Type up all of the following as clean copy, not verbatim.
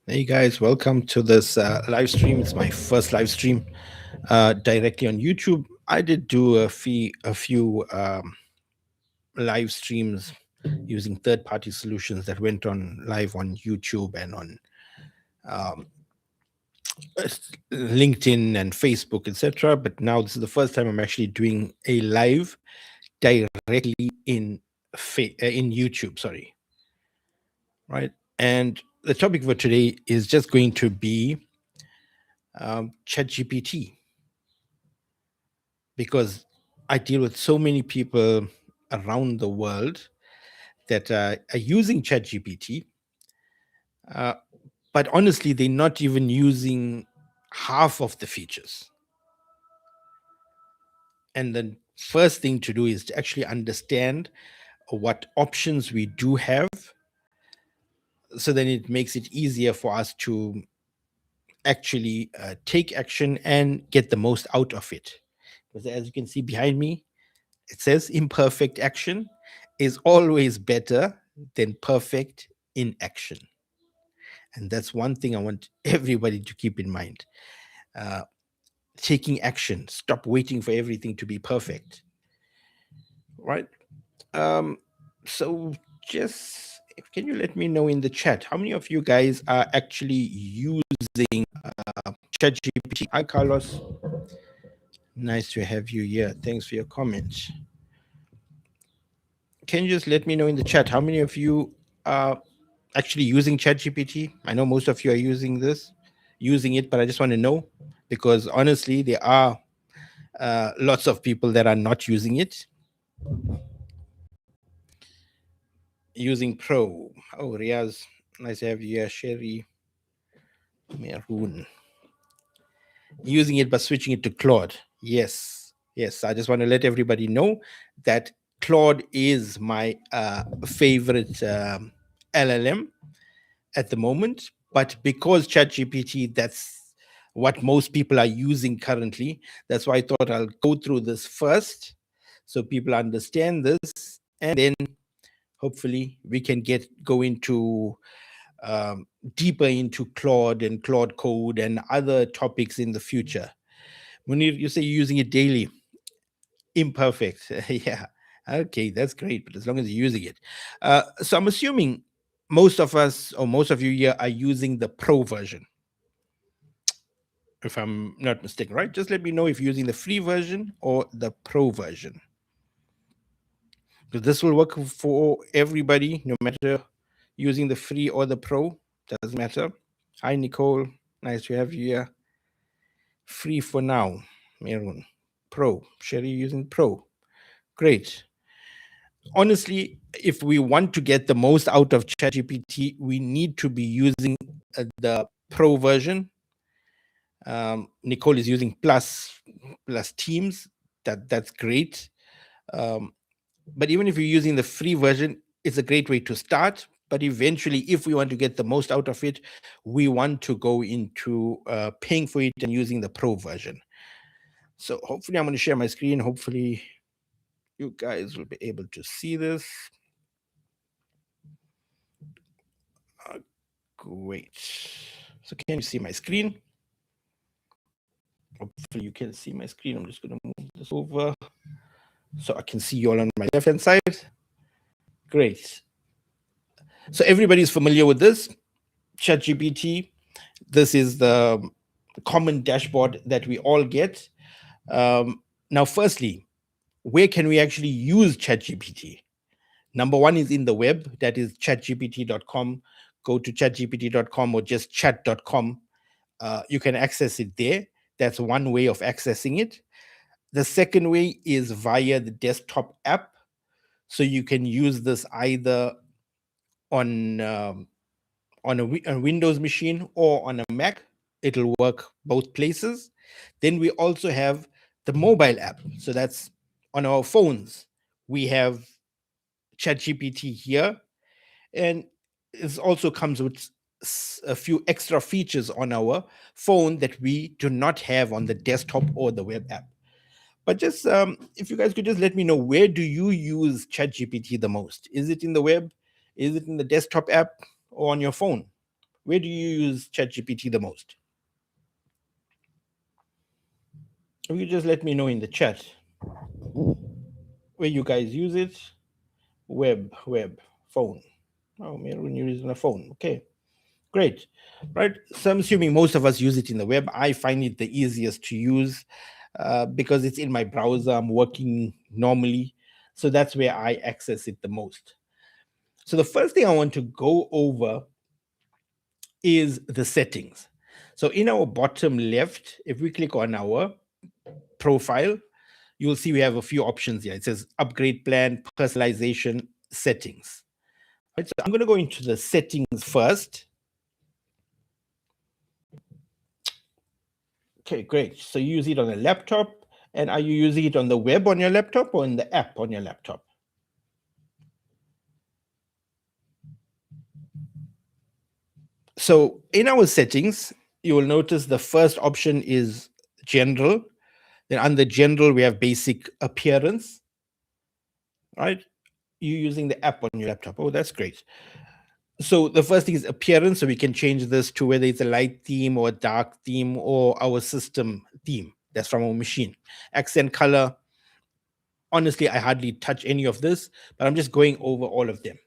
Hey guys, welcome to this live stream. It's my first live stream directly on YouTube. I did do a few live streams using third-party solutions that went on live on YouTube and on um, LinkedIn and Facebook, etc. But now this is the first time I'm actually doing a live directly in YouTube. Sorry, right? And the topic for today is just going to be ChatGPT, because I deal with so many people around the world that are using ChatGPT, uh, but honestly, they're not even using half of the features. And the first thing to do is to actually understand what options we do have, so then it makes it easier for us to actually take action and get the most out of it. Because as you can see behind me, it says imperfect action is always better than perfect inaction. And that's one thing I want everybody to keep in mind. Uh, Taking action, stop waiting for everything to be perfect. Right? Um, so just can you let me know in the chat how many of you guys are actually using ChatGPT? Hi, Carlos. Nice to have you here. Thanks for your comments. Can you just let me know in the chat how many of you are actually using ChatGPT? I know most of you are using it, but I just want to know, because honestly, there are lots of people that are not using it. Using Pro. Oh, Riaz, nice to have you here. Sherry, Meroon. Using it but switching it to Claude. Yes. I just want to let everybody know that Claude is my favorite LLM at the moment, but because ChatGPT, that's what most people are using currently. That's why I thought I'll go through this first so people understand this, and then hopefully we can go into deeper into Claude and Claude Code and other topics in the future. When you say you're using it daily, imperfect. Yeah. Okay, that's great. But as long as you're using it. So I'm assuming most of us or most of you here are using the Pro version, if I'm not mistaken, right? Just let me know if you're using the free version or the Pro version, because this will work for everybody, no matter using the free or the Pro. Doesn't matter. Hi, Nicole. Nice to have you here. Free for now, Merun. Pro. Sherry using Pro. Great. Honestly, if we want to get the most out of ChatGPT, we need to be using the Pro version. Nicole is using plus Teams. That's great. Um, but even if you're using the free version, it's a great way to start. But eventually, if we want to get the most out of it, we want to go into paying for it and using the Pro version. So hopefully, I'm going to share my screen. Hopefully, you guys will be able to see this. Great. So can you see my screen? Hopefully you can see my screen. I'm just going to move this over so I can see you all on my left-hand side. Great. So everybody's familiar with this, ChatGPT. This is the common dashboard that we all get. Now, firstly, where can we actually use ChatGPT? Number one is in the web, that is chatgpt.com. Go to chatgpt.com or just chat.com. You can access it there. That's one way of accessing it. The second way is via the desktop app. So you can use this either on a Windows machine or on a Mac. It'll work both places. Then we also have the mobile app. So that's on our phones. We have ChatGPT here, and it also comes with a few extra features on our phone that we do not have on the desktop or the web app. But just if you guys could just let me know, where do you use ChatGPT the most? Is it in the web? Is it in the desktop app or on your phone? Where do you use ChatGPT the most? If you just let me know in the chat where you guys use it. Web, phone. Oh, Meron, you're using a phone. Okay, great. Right. So I'm assuming most of us use it in the web. I find it the easiest to use because it's in my browser. I'm working normally. So that's where I access it the most. So the first thing I want to go over is the settings. So in our bottom left, if we click on our profile, you will see we have a few options here. It says upgrade plan, personalization, settings. Right, so I'm going to go into the settings first. Okay, great. So you use it on a laptop, and are you using it on the web on your laptop or in the app on your laptop? So in our settings, you will notice the first option is general. Then under general, we have basic appearance, right? You using the app on your laptop. Oh, that's great. So the first thing is appearance. So we can change this to whether it's a light theme or a dark theme or our system theme. That's from our machine. Accent color. Honestly, I hardly touch any of this, but I'm just going over all of them.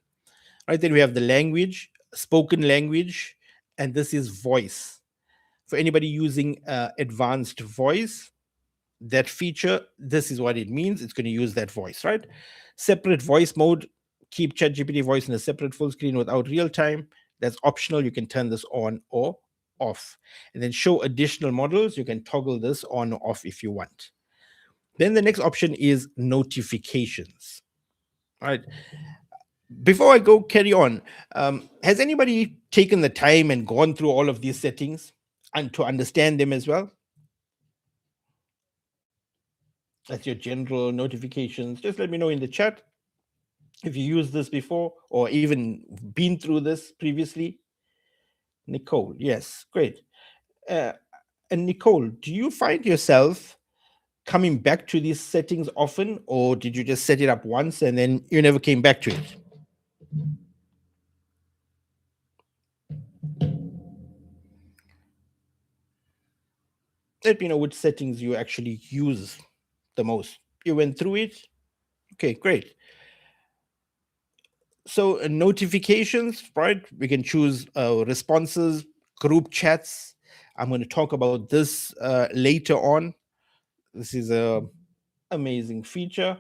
Right, then we have the language, spoken language, and this is voice. For anybody using advanced voice, that feature, this is what it means. It's going to use that voice, right? Separate voice mode, keep ChatGPT voice in a separate full screen without real time. That's optional. You can turn this on or off. And then show additional models. You can toggle this on or off if you want. Then the next option is notifications. All right. Before I go carry on, has anybody taken the time and gone through all of these settings and to understand them as well? That's your general notifications. Just let me know in the chat if you used this before or even been through this previously. Nicole, yes, great. And Nicole, do you find yourself coming back to these settings often, or did you just set it up once and then you never came back to it? Let me know which settings you actually use the most. You went through it. Okay, great. So notifications, right? We can choose responses, group chats. I'm going to talk about this later on. This is a amazing feature.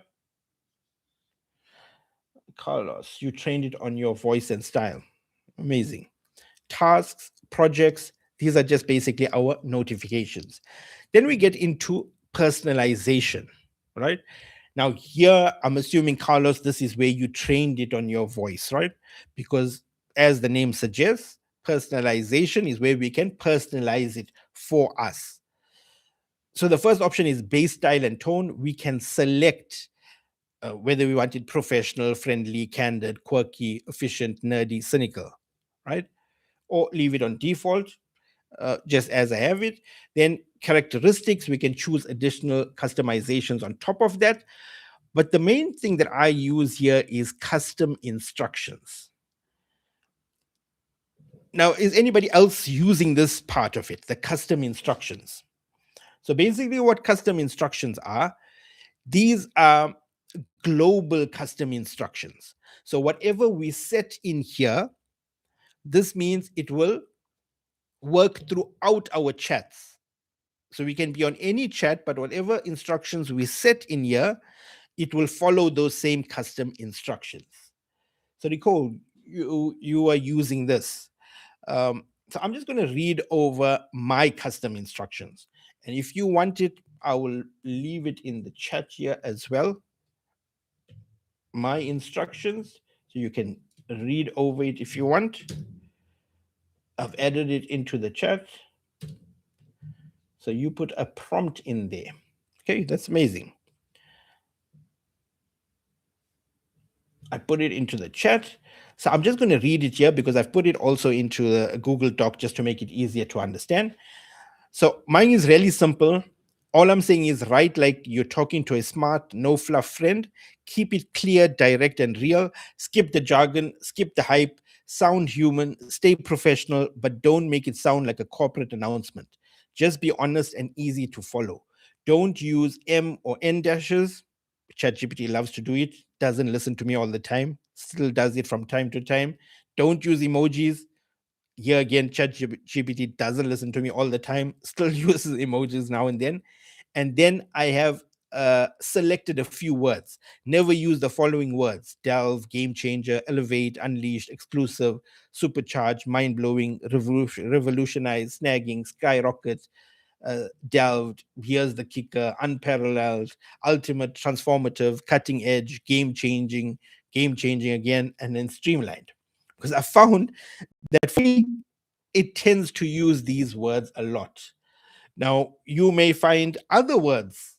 Carlos, you trained it on your voice and style. Amazing. Tasks, projects, these are just basically our notifications. Then we get into personalization, right? Now, here, I'm assuming, Carlos, this is where you trained it on your voice, right? Because as the name suggests, personalization is where we can personalize it for us. So the first option is base style and tone. We can select whether we want it professional, friendly, candid, quirky, efficient, nerdy, cynical, right? Or leave it on default, just as I have it. Then characteristics, we can choose additional customizations on top of that. But the main thing that I use here is custom instructions. Now, is anybody else using this part of it, the custom instructions? So basically what custom instructions are, these are global custom instructions. So whatever we set in here, this means it will work throughout our chats. So we can be on any chat, but whatever instructions we set in here, it will follow those same custom instructions. So Nicole, you are using this. So I'm just going to read over my custom instructions. And if you want it, I will leave it in the chat here as well. My instructions, so you can read over it if you want. I've added it into the chat. So you put a prompt in there. Okay, that's amazing. I put it into the chat. So I'm just going to read it here because I've put it also into a Google Doc just to make it easier to understand. So mine is really simple. All I'm saying is write like you're talking to a smart, no fluff friend. Keep it clear, direct, and real. Skip the jargon, skip the hype. Sound human, stay professional, but don't make it sound like a corporate announcement. Just be honest and easy to follow. Don't use M or N dashes. ChatGPT loves to do it, doesn't listen to me all the time, still does it from time to time. Don't use emojis. Here again, ChatGPT doesn't listen to me all the time, still uses emojis now and then. And then I have selected a few words. Never use the following words: delve, game changer, elevate, unleashed, exclusive, supercharge, mind blowing, revolutionize, snagging, skyrocket, delved, here's the kicker, unparalleled, ultimate, transformative, cutting edge, game changing again, and then streamlined. Because I found that for me, it tends to use these words a lot. Now, you may find other words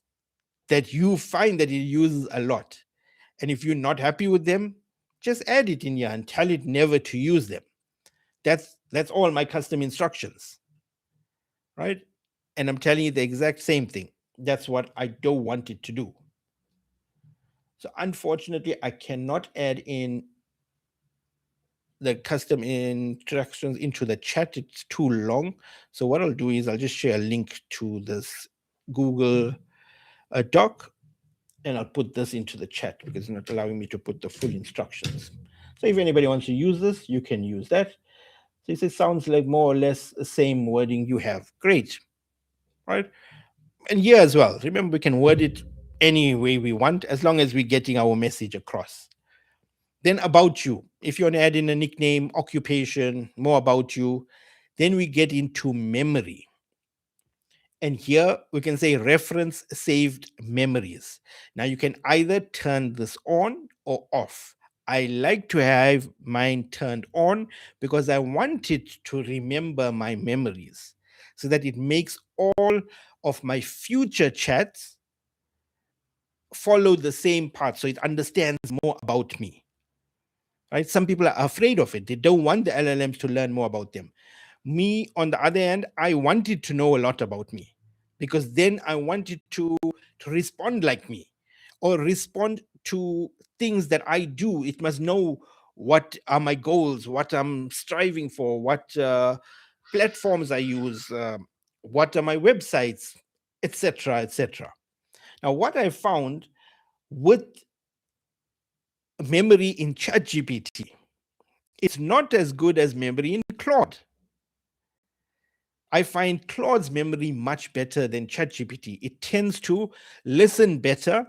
that you find that it uses a lot. And if you're not happy with them, just add it in here and tell it never to use them. That's all my custom instructions, right? And I'm telling you the exact same thing. That's what I don't want it to do. So unfortunately, I cannot add in the custom instructions into the chat. It's too long. So what I'll do is I'll just share a link to this Google Doc, and I'll put this into the chat because it's not allowing me to put the full instructions. So if anybody wants to use this, you can use that. So it sounds like more or less the same wording you have. Great, right? And here as well, remember, we can word it any way we want as long as we're getting our message across. Then about you. If you want to add in a nickname, occupation, more about you, then we get into memory. And here we can say reference saved memories. Now you can either turn this on or off. I like to have mine turned on because I want it to remember my memories so that it makes all of my future chats follow the same path, so it understands more about me. Right? Some people are afraid of it. They don't want the LLMs to learn more about them. Me, on the other hand, I wanted to know a lot about me because then I wanted to respond like me or respond to things that I do. It must know what are my goals, what I'm striving for, what platforms I use, what are my websites, etc., etc. Now, what I found with memory in ChatGPT, it's not as good as memory in Claude. I find Claude's memory much better than ChatGPT. It tends to listen better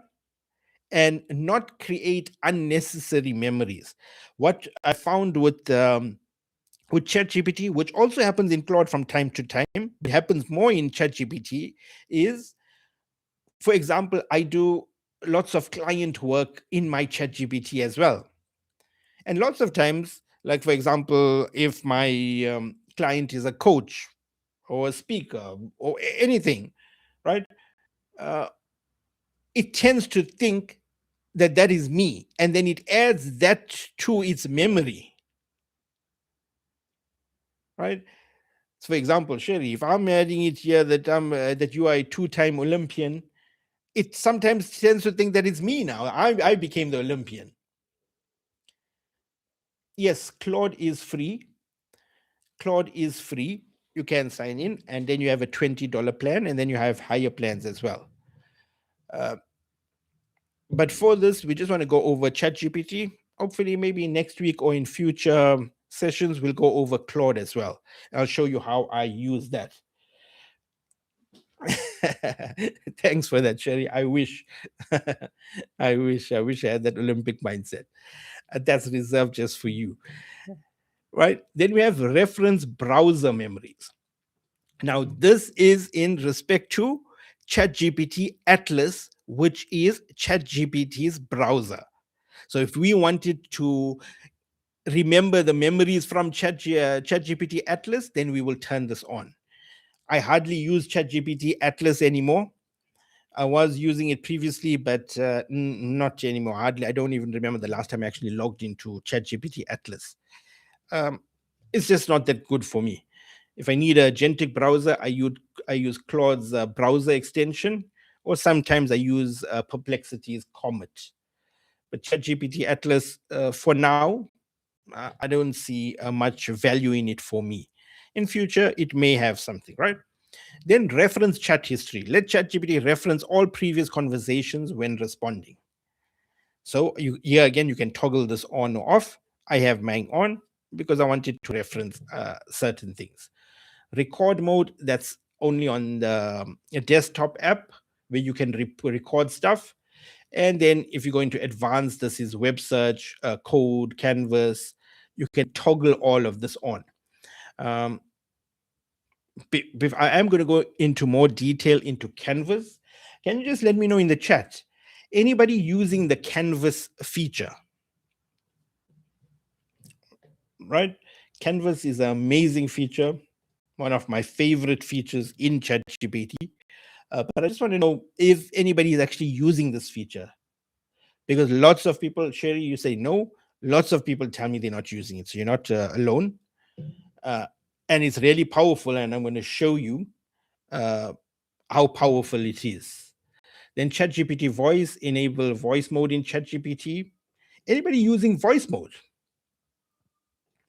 and not create unnecessary memories. What I found with ChatGPT, which also happens in Claude from time to time, it happens more in ChatGPT, is, for example, I do lots of client work in my ChatGPT as well. And lots of times, like for example, if my client is a coach or a speaker or anything, right? Uh, it tends to think that that is me, and then it adds that to its memory, right? So, for example, Sherry, if I'm adding it here that that you are a two-time Olympian, it sometimes tends to think that it's me now. I became the Olympian. Yes, Claude is free. Claude is free. You can sign in, and then you have a $20 plan, and then you have higher plans as well. But for this, we just want to go over ChatGPT. Hopefully, maybe next week or in future sessions, we'll go over Claude as well. I'll show you how I use that. Thanks for that, Sherry. I wish, I wish I had that Olympic mindset. That's reserved just for you, right? Then we have reference browser memories. Now, this is in respect to ChatGPT Atlas, which is ChatGPT's browser. So if we wanted to remember the memories from ChatGPT Atlas, then we will turn this on. I hardly use ChatGPT Atlas anymore. I was using it previously, but not anymore. Hardly. I don't even remember the last time I actually logged into ChatGPT Atlas. It's just not that good for me. If I need a agentic browser, I use Claude's browser extension, or sometimes I use Perplexity's Comet. But ChatGPT Atlas, for now, I don't see much value in it for me. In future, it may have something, right? Then reference chat history. Let ChatGPT reference all previous conversations when responding. So here again, you can toggle this on or off. I have mine on because I wanted to reference certain things. Record mode, that's only on the desktop app where you can record stuff. And then if you go into advanced, this is web search, code, canvas. You can toggle all of this on. Um, I am going to go into more detail into canvas. Can you just let me know in the chat, anybody using the canvas feature? Right? Canvas is an amazing feature, one of my favorite features in ChatGPT. But I just want to know if anybody is actually using this feature. Because lots of people, Sherry, you say no. Lots of people tell me they're not using it. So you're not alone. And it's really powerful. And I'm going to show you how powerful it is. Then ChatGPT voice, enable voice mode in ChatGPT. Anybody using voice mode?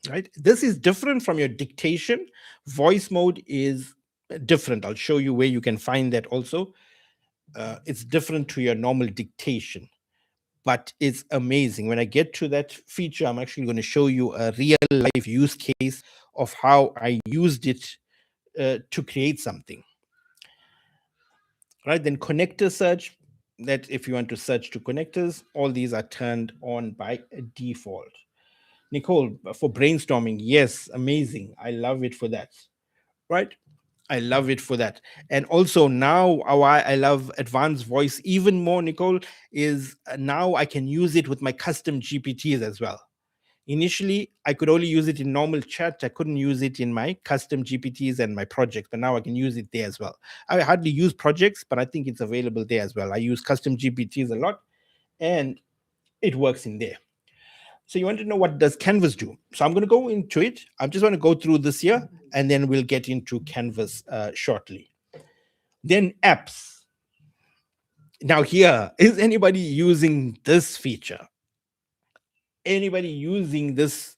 Right? This is different from your dictation. Voice mode is different. I'll show you where you can find that also. It's different to your normal dictation, but it's amazing. When I get to that feature, I'm actually going to show you a real life use case of how I used it to create something. Right? Then connector search, that if you want to search to connectors, all these are turned on by default. Nicole, for brainstorming, yes, amazing. I love it for that. Right? I love it for that. And also now, why I love advanced voice even more, Nicole, is now I can use it with my custom GPTs as well. Initially, I could only use it in normal chat. I couldn't use it in my custom GPTs and my projects, but now I can use it there as well. I hardly use projects, but I think it's available there as well. I use custom GPTs a lot, and it works in there. So you want to know what does Canvas do? So I'm going to go into it. I just want to go through this here, and then we'll get into Canvas shortly. Then apps. Now here, is anybody using this feature? Anybody using this,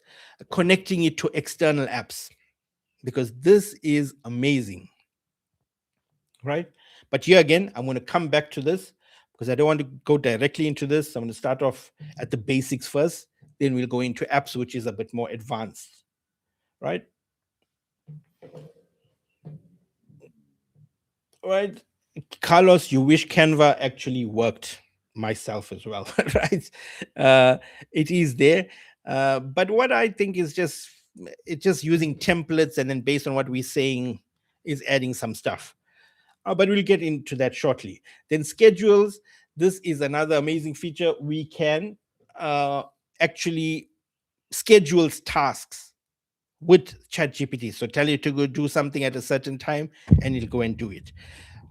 connecting it to external apps? Because this is amazing, right? But here again, I'm going to come back to this because I don't want to go directly into this. I'm going to start off at the basics first. Then we'll go into apps, which is a bit more advanced, right? Right. Carlos, you wish Canva actually worked. Myself as well, right? It is there. But what I think is just, it's just using templates, and then based on what we're saying is adding some stuff. But we'll get into that shortly. Then schedules. This is another amazing feature. We can actually schedule tasks with ChatGPT. So tell it to go do something at a certain time, and it'll go and do it.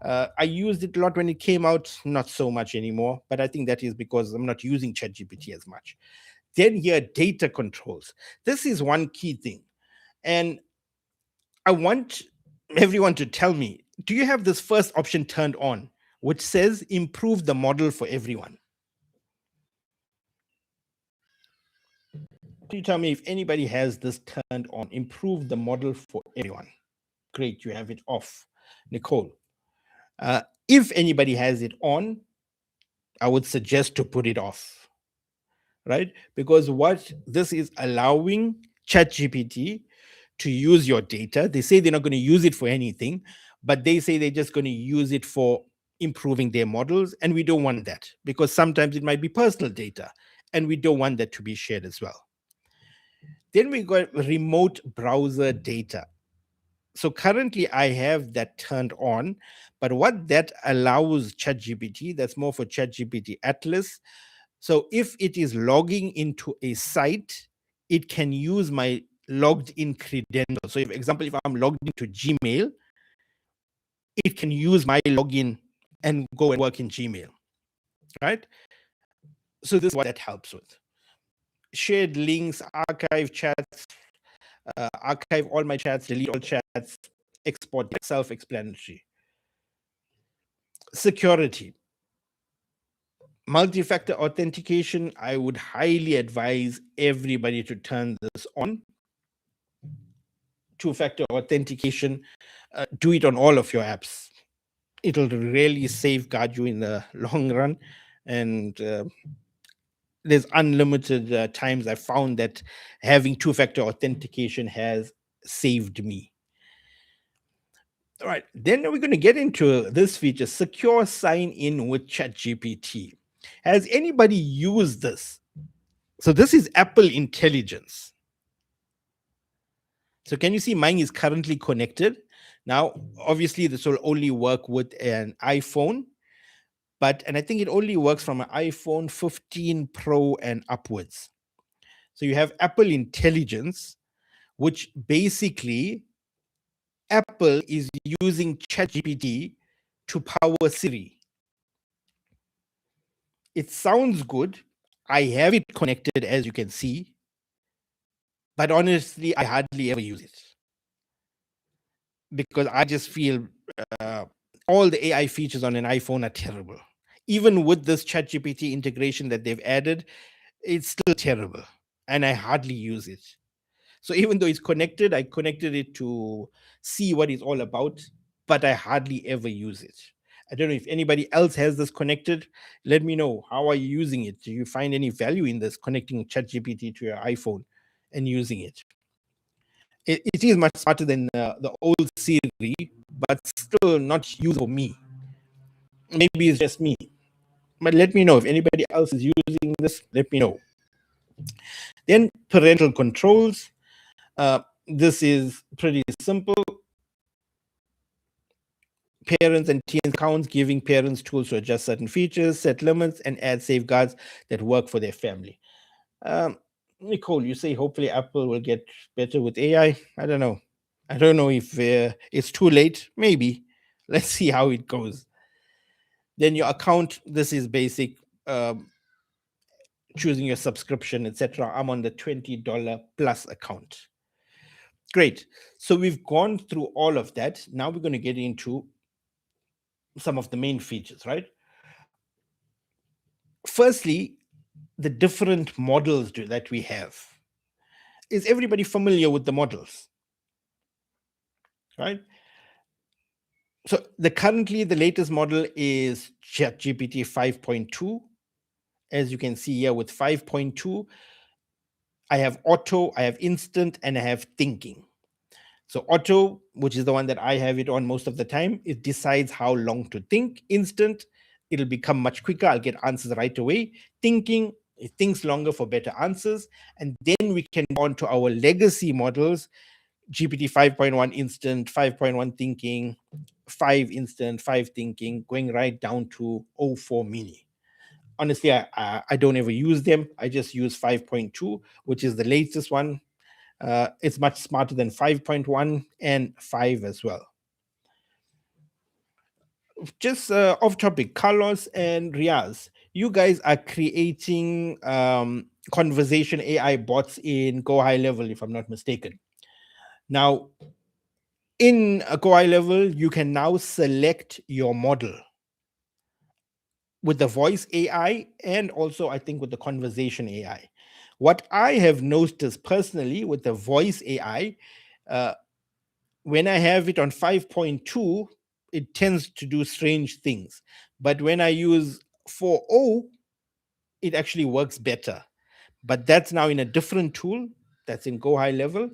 I used it a lot when it came out, not so much anymore, but I think that is because I'm not using ChatGPT as much. Then here, data controls. This is one key thing. And I want everyone to tell me, do you have this first option turned on, which says improve the model for everyone? Can you tell me if anybody has this turned on, improve the model for everyone? Great, you have it off. Nicole, if anybody has it on, I would suggest to put it off, right? Because what this is allowing ChatGPT to use your data. They say they're not going to use it for anything, but they say they're just going to use it for improving their models. And we don't want that because sometimes it might be personal data and we don't want that to be shared as well. Then we got remote browser data. So currently I have that turned on, but what that allows ChatGPT, that's more for ChatGPT Atlas. So if it is logging into a site, it can use my logged in credentials. So if example, if I'm logged into Gmail, it can use my login and go and work in Gmail, right? So this is what that helps with. Shared links, archive chats, archive all my chats, delete all chats, export, self-explanatory. Security. Multi-factor authentication, I would highly advise everybody to turn this on. Two-factor authentication, do it on all of your apps. It'll really safeguard you in the long run. And there's unlimited times I found that having two-factor authentication has saved me. All right, then we're going to get into this feature, secure sign-in with ChatGPT. Has anybody used this? So this is Apple Intelligence. So can you see mine is currently connected? Now, obviously, this will only work with an iPhone, and I think it only works from an iPhone 15 Pro and upwards. So you have Apple Intelligence, which basically Apple is using ChatGPT to power Siri. It sounds good. I have it connected, as you can see, but honestly, I hardly ever use it because I just feel all the AI features on an iPhone are terrible. Even with this ChatGPT integration that they've added, it's still terrible, and I hardly use it. So even though it's connected, I connected it to see what it's all about, but I hardly ever use it. I don't know if anybody else has this connected. Let me know. How are you using it? Do you find any value in this, connecting ChatGPT to your iPhone and using it? It is much smarter than the old Siri, but still not usable for me. Maybe it's just me. But let me know if anybody else is using this. Let me know. Then parental controls. This is pretty simple. Parents and teens accounts, giving parents tools to adjust certain features, set limits, and add safeguards that work for their family. Nicole, you say hopefully Apple will get better with AI. I don't know. I don't know if it's too late. Maybe. Let's see how it goes. Then your account. This is basic. Choosing your subscription, etc. I'm on the $20 plus account. Great. So we've gone through all of that. Now we're going to get into some of the main features, right? Firstly, the different models that we have. Is everybody familiar with the models? Right? So currently the latest model is ChatGPT 5.2. As you can see here with 5.2, I have auto, I have instant, and I have thinking. So auto, which is the one that I have it on most of the time, it decides how long to think. Instant, it'll become much quicker. I'll get answers right away. Thinking, it thinks longer for better answers. And then we can go on to our legacy models, GPT 5.1 instant, 5.1 thinking, 5 instant, 5 thinking, going right down to O4 mini. Honestly, I don't ever use them. I just use 5.2, which is the latest one. It's much smarter than 5.1 and 5 as well. Just off topic, Carlos and Riaz, you guys are creating conversation AI bots in Go High Level, if I'm not mistaken. Now, in a Go High Level, you can now select your model with the voice AI and also, I think, with the conversation AI. What I have noticed personally with the voice AI, when I have it on 5.2, it tends to do strange things. But when I use 4.0, it actually works better. But that's now in a different tool that's in Go High Level.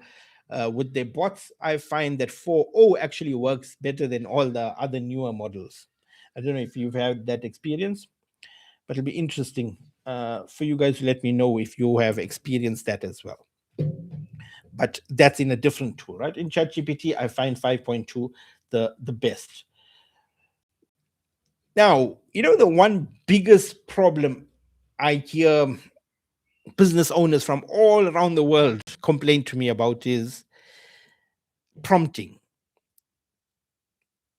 With the bots, I find that 4.0 actually works better than all the other newer models. I don't know if you've had that experience, but it'll be interesting for you guys to let me know if you have experienced that as well. But that's in a different tool, right? In ChatGPT, I find 5.2 the best. Now, the one biggest problem I hear business owners from all around the world complain to me about is prompting.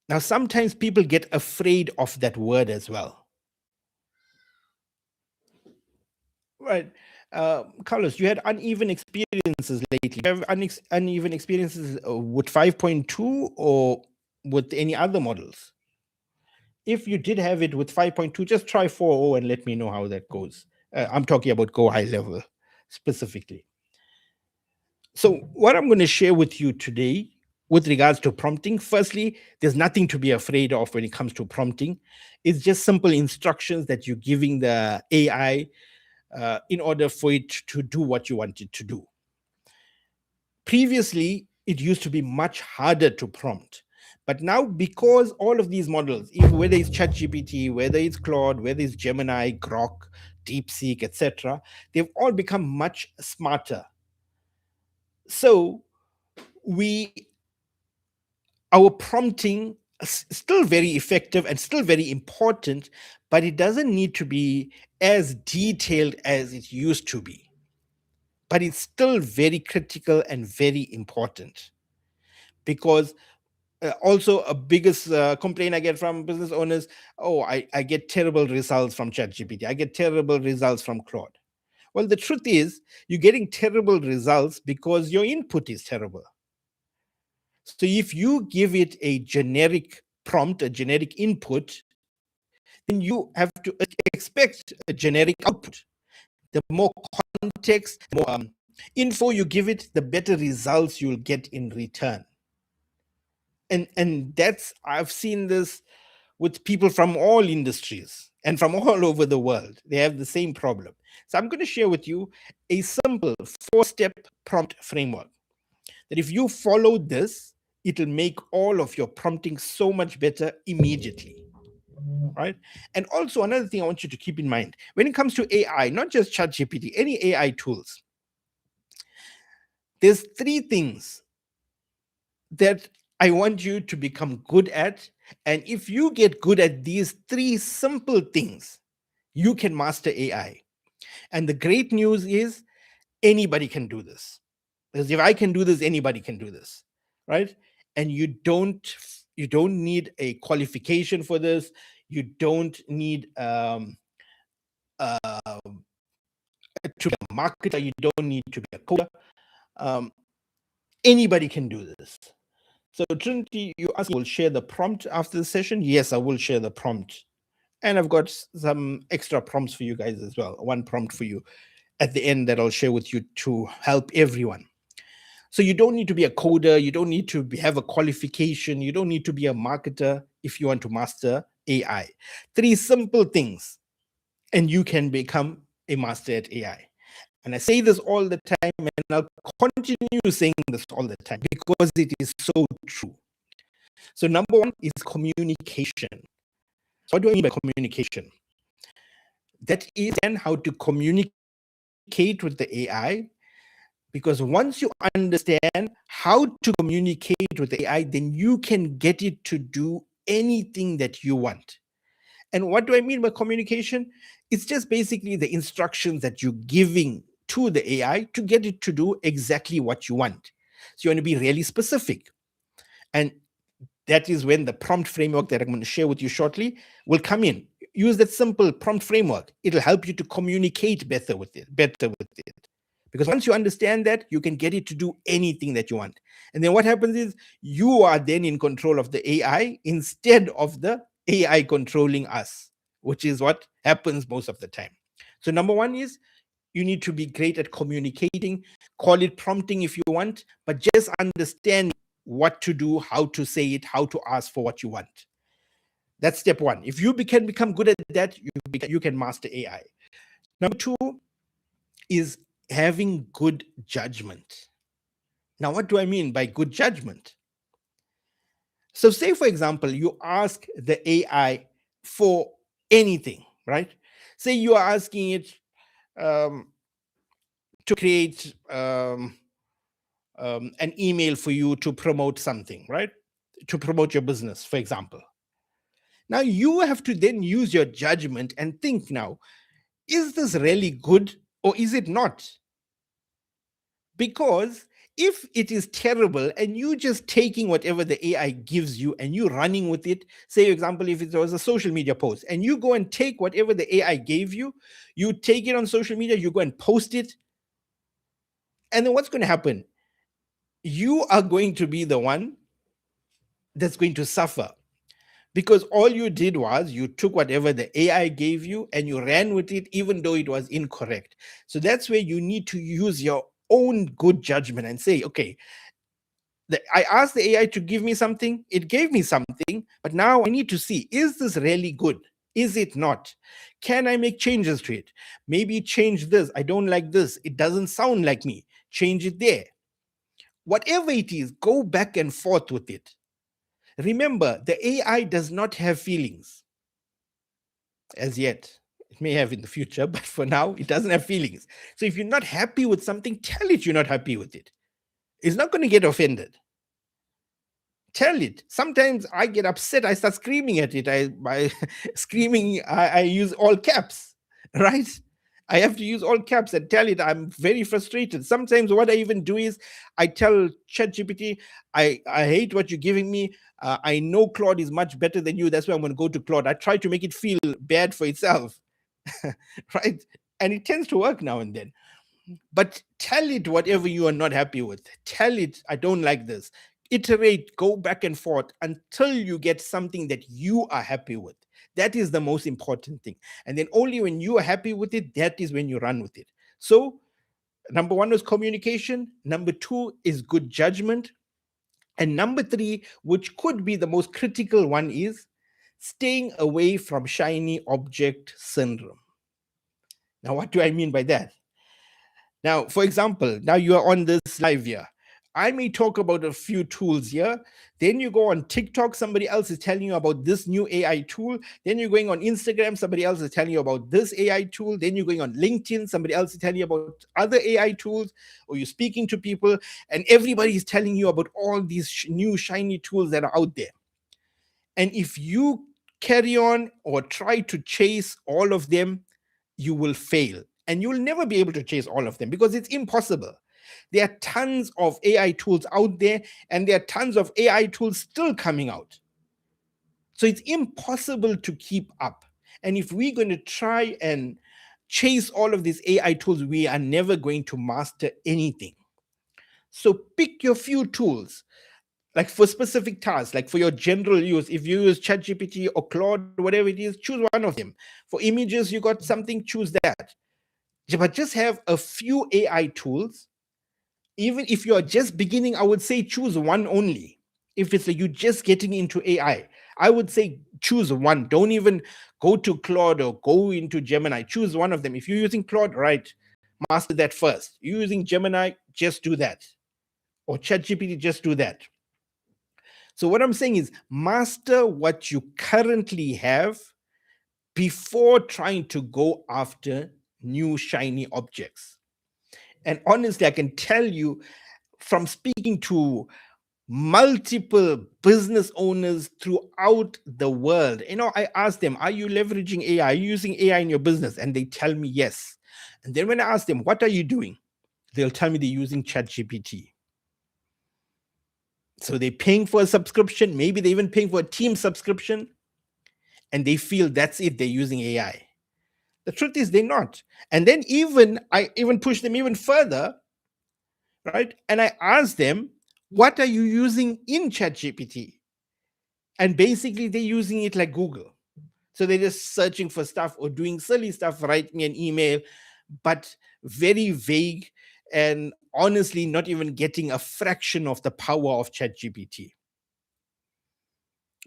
Now, sometimes people get afraid of that word as well. Right. Carlos, you had uneven experiences lately. You have uneven experiences with 5.2 or with any other models? if you did have it with 5.2, just try 4.0 and let me know how that goes. I'm talking about Go High Level specifically. So what I'm going to share with you today with regards to prompting, firstly, there's nothing to be afraid of when it comes to prompting. It's just simple instructions that you're giving the AI in order for it to do what you want it to do. Previously, it used to be much harder to prompt. But now, because all of these models, whether it's ChatGPT, whether it's Claude, whether it's Gemini, Grok, DeepSeek, etc., they've all become much smarter. So we our prompting is still very effective and still very important, but it doesn't need to be as detailed as it used to be. But it's still very critical and very important, because also a biggest complaint I get from business owners, oh, I get terrible results from ChatGPT, I get terrible results from Claude. Well, the truth is, you're getting terrible results because your input is terrible. So if you give it a generic prompt, a generic input, then you have to expect a generic output. The more context, the more info you give it, the better results you'll get in return. And that's, I've seen this with people from all industries and from all over the world. They have the same problem. So I'm going to share with you a simple 4-step prompt framework that if you follow this, it'll make all of your prompting so much better immediately. Right? And also another thing I want you to keep in mind, when it comes to AI, not just ChatGPT, any AI tools, there's 3 things that I want you to become good at. And if you get good at these 3 simple things, you can master AI. And the great news is anybody can do this. Because if I can do this, anybody can do this. Right? And you don't need a qualification for this. You don't need to be a marketer. You don't need to be a coder. Anybody can do this. So Trinity, you asked, will share the prompt after the session? Yes, I will share the prompt. And I've got some extra prompts for you guys as well. One prompt for you at the end that I'll share with you to help everyone. So you don't need to be a coder. You don't need to have a qualification. You don't need to be a marketer if you want to master AI. 3 simple things, and you can become a master at AI. And I say this all the time, and I'll continue saying this all the time because it is so true. So number 1 is communication. So what do I mean by communication? That is then how to communicate with the AI, because once you understand how to communicate with the AI, then you can get it to do anything that you want. And what do I mean by communication? It's just basically the instructions that you're giving to the AI to get it to do exactly what you want. So you want to be really specific. And that is when the prompt framework that I'm going to share with you shortly will come in. Use that simple prompt framework. It'll help you to communicate better with it. Because once you understand that, you can get it to do anything that you want. And then what happens is you are then in control of the AI instead of the AI controlling us, which is what happens most of the time. So number 1 is you need to be great at communicating. Call it prompting if you want, but just understand what to do, how to say it, how to ask for what you want. That's step 1. If you can become good at that, you can master AI. Number 2 is having good judgment. Now, what do I mean by good judgment? So say, for example, you ask the AI for anything, right? Say you are asking it to create an email for you to promote something, right? To promote your business, for example. Now, you have to then use your judgment and think now, is this really good or is it not? Because if it is terrible and you just taking whatever the AI gives you and you running with it, say, for example, if it was a social media post and you go and take whatever the AI gave you, you take it on social media, you go and post it. And then what's going to happen? You are going to be the one that's going to suffer, Because all you did was you took whatever the AI gave you and you ran with it, even though it was incorrect. So that's where you need to use your own good judgment and say, okay, I asked the AI to give me something, it gave me something, but now I need to see, is this really good? Is it not? Can I make changes to it? Maybe change this. I don't like this. It doesn't sound like me. Change it there. Whatever it is, go back and forth with it. Remember, the AI does not have feelings as yet. It may have in the future, but for now, it doesn't have feelings. So if you're not happy with something, tell it you're not happy with it. It's not going to get offended. Tell it. Sometimes I get upset. I start screaming at it. By screaming, I use all caps, right? I have to use all caps and tell it I'm very frustrated. Sometimes what I even do is I tell ChatGPT, I hate what you're giving me. I know Claude is much better than you. That's why I'm going to go to Claude. I try to make it feel bad for itself, right? And it tends to work now and then. But tell it whatever you are not happy with. Tell it, I don't like this. Iterate, go back and forth until you get something that you are happy with. That is the most important thing. And then only when you are happy with it, that is when you run with it. So, number one was communication. Number two is good judgment. And number three, which could be the most critical one, is staying away from shiny object syndrome. Now, what do I mean by that? Now, for example, now you are on this live here. I may talk about a few tools here. Then you go on TikTok, somebody else is telling you about this new AI tool. Then you're going on Instagram, somebody else is telling you about this AI tool. Then you're going on LinkedIn, somebody else is telling you about other AI tools, or you're speaking to people, and everybody is telling you about all these new shiny tools that are out there. And if you carry on or try to chase all of them, you will fail. And you'll never be able to chase all of them because it's impossible. There are tons of AI tools out there, and there are tons of AI tools still coming out. So it's impossible to keep up. And if we're going to try and chase all of these AI tools, we are never going to master anything. So pick your few tools, like for specific tasks, like for your general use. If you use ChatGPT or Claude, whatever it is, choose one of them. For images, you got something, choose that. But just have a few AI tools. Even if you're just beginning, I would say choose one only. If it's like you're just getting into AI, I would say choose one. Don't even go to Claude or go into Gemini. Choose one of them. If you're using Claude, right, master that first. You're using Gemini, just do that. Or ChatGPT, just do that. So what I'm saying is master what you currently have before trying to go after new shiny objects. And honestly, I can tell you from speaking to multiple business owners throughout the world, I ask them, are you leveraging AI? Are you using AI in your business? And they tell me yes. And then when I ask them, what are you doing? They'll tell me they're using ChatGPT. So they're paying for a subscription, maybe they're even paying for a team subscription, and they feel that's it, they're using AI. The truth is they're not. And then I even push them even further, right? And I ask them, what are you using in ChatGPT? And basically they're using it like Google. So they're just searching for stuff or doing silly stuff, write me an email, but very vague and honestly not even getting a fraction of the power of ChatGPT.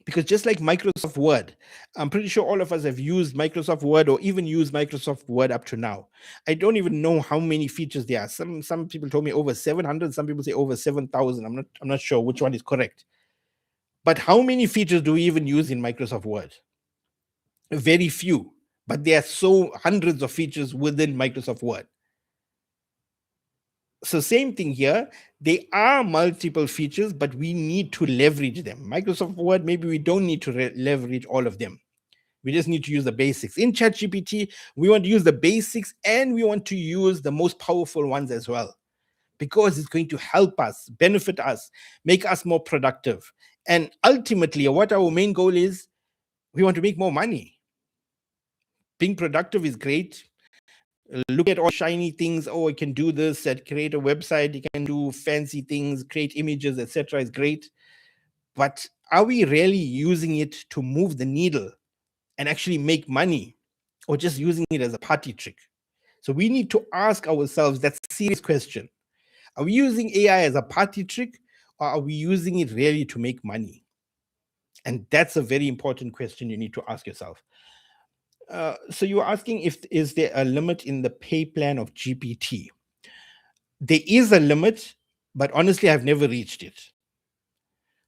Because just like Microsoft Word, I'm pretty sure all of us have used Microsoft Word or even used Microsoft Word up to now. I don't even know how many features there are. Some people told me over 700, some people say over 7,000. I'm not sure which one is correct. But how many features do we even use in Microsoft Word? Very few. But there are so hundreds of features within Microsoft Word. So same thing here. There are multiple features, but we need to leverage them. Microsoft Word, maybe we don't need to leverage all of them. We just need to use the basics. In ChatGPT, we want to use the basics and we want to use the most powerful ones as well, because it's going to help us, benefit us, make us more productive. And ultimately, what our main goal is, we want to make more money. Being productive is great. Look at all shiny things. Oh, I can do this, and create a website. You can do fancy things, create images, etc. is great. but are we really using it to move the needle and actually make money, or just using it as a party trick? So we need to ask ourselves that serious question. Are we using AI as a party trick, or are we using it really to make money? And that's a very important question you need to ask yourself. So you're asking, is there a limit in the pay plan of GPT? There is a limit, but honestly, I've never reached it.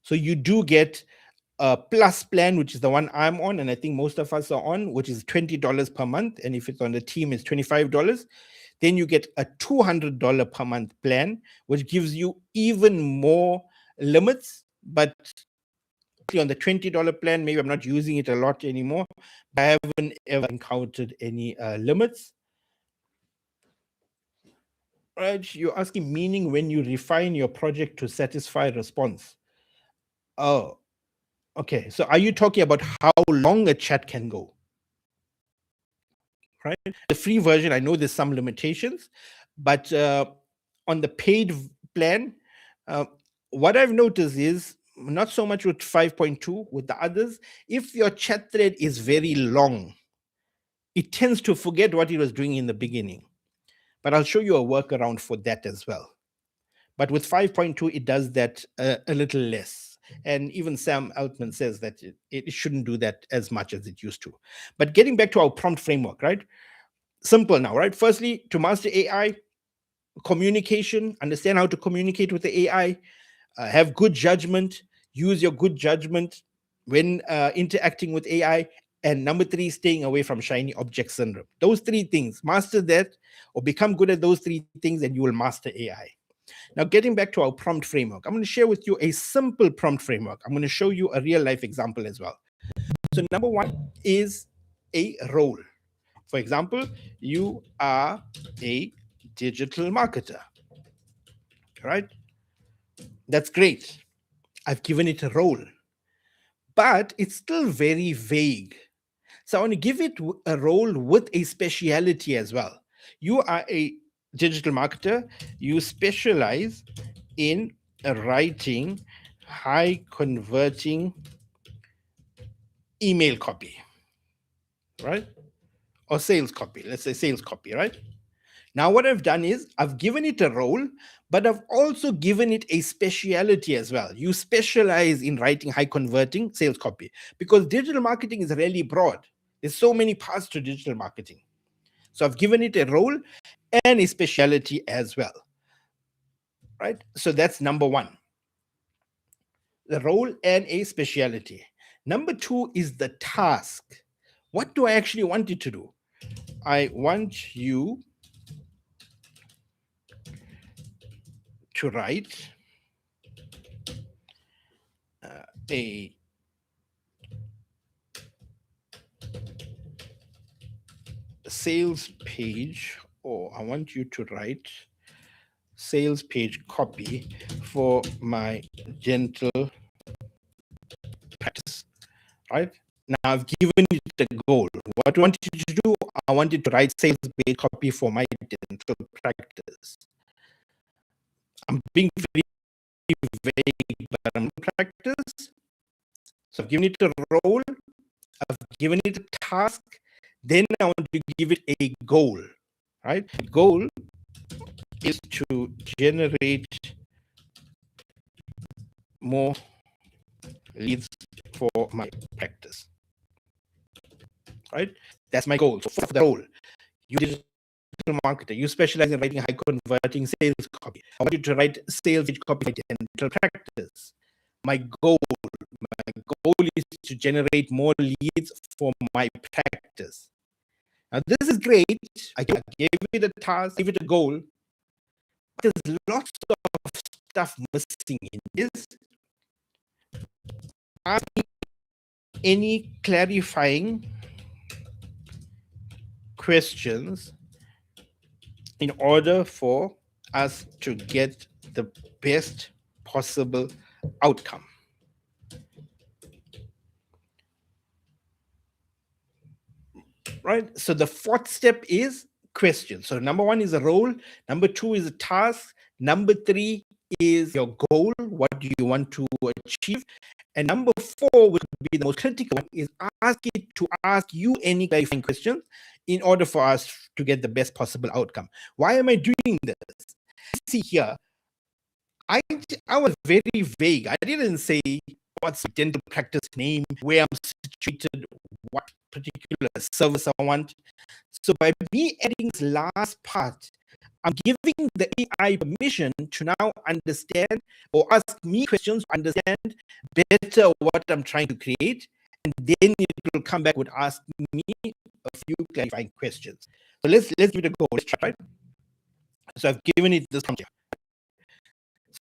So you do get a plus plan, which is the one I'm on, and I think most of us are on, which is $20 per month. And if it's on the team, it's $25. Then you get a $200 per month plan, which gives you even more limits. But on the $20 plan, maybe I'm not using it a lot anymore, but I haven't ever encountered any limits. Right? You're asking meaning when you refine your project to satisfy response. Oh, okay. So are you talking about how long a chat can go? Right? The free version, I know there's some limitations, but on the paid plan, what I've noticed is not so much with 5.2, with the others, if your chat thread is very long, it tends to forget what it was doing in the beginning. But I'll show you a workaround for that as well. But with 5.2, it does that a little less. And even Sam Altman says that it shouldn't do that as much as it used to. But getting back to our prompt framework, right? Simple now, right? Firstly, to master AI, communication, understand how to communicate with the AI, have good judgment, use your good judgment when interacting with AI. And number 3, staying away from shiny object syndrome. Those 3 things, master that or become good at those 3 things, and you will master AI. Now, getting back to our prompt framework, I'm going to share with you a simple prompt framework. I'm going to show you a real life example as well. So number 1 is a role. For example, you are a digital marketer, right? That's great. I've given it a role, but it's still very vague. So I want to give it a role with a speciality as well. You are a digital marketer. You specialize in writing high converting email copy, right? Or sales copy. Let's say sales copy, right? Now, what I've done is I've given it a role, but I've also given it a speciality as well. You specialize in writing high converting sales copy, because digital marketing is really broad. There's so many parts to digital marketing. So I've given it a role and a speciality as well, right? So that's number 1, the role and a speciality. Number 2 is the task. What do I actually want it to do? I want you to write a sales page, or I want you to write sales page copy for my dental practice, right? Now I've given it a goal. What I want you to do, I want you to write sales page copy for my dental practice. I'm being very vague, but I'm practice. So I've given it a role, I've given it a task, then I want to give it a goal, right? The goal is to generate more leads for my practice, right? That's my goal. So for the role, you digital marketer, you specialize in writing high converting sales copy. I want you to write sales copy for dental practice. My goal is to generate more leads for my practice. Now, this is great. I gave it a task, gave it a goal. But there's lots of stuff missing in this. Are any clarifying questions in order for us to get the best possible outcome? Right? So the 4th step is question. So number 1 is a role. Number 2 is a task. Number 3 is your goal? What do you want to achieve? And number 4, which would be the most critical one, is ask it to ask you any clarifying questions in order for us to get the best possible outcome. Why am I doing this? See here, I was very vague. I didn't say what's the dental practice name, where I'm situated, what particular service I want. So by me adding this last part, I'm giving the AI permission to now understand or ask me questions, understand better what I'm trying to create, and then it will come back and ask me a few clarifying questions. So let's give it a go. Let's try. So I've given it this prompt here.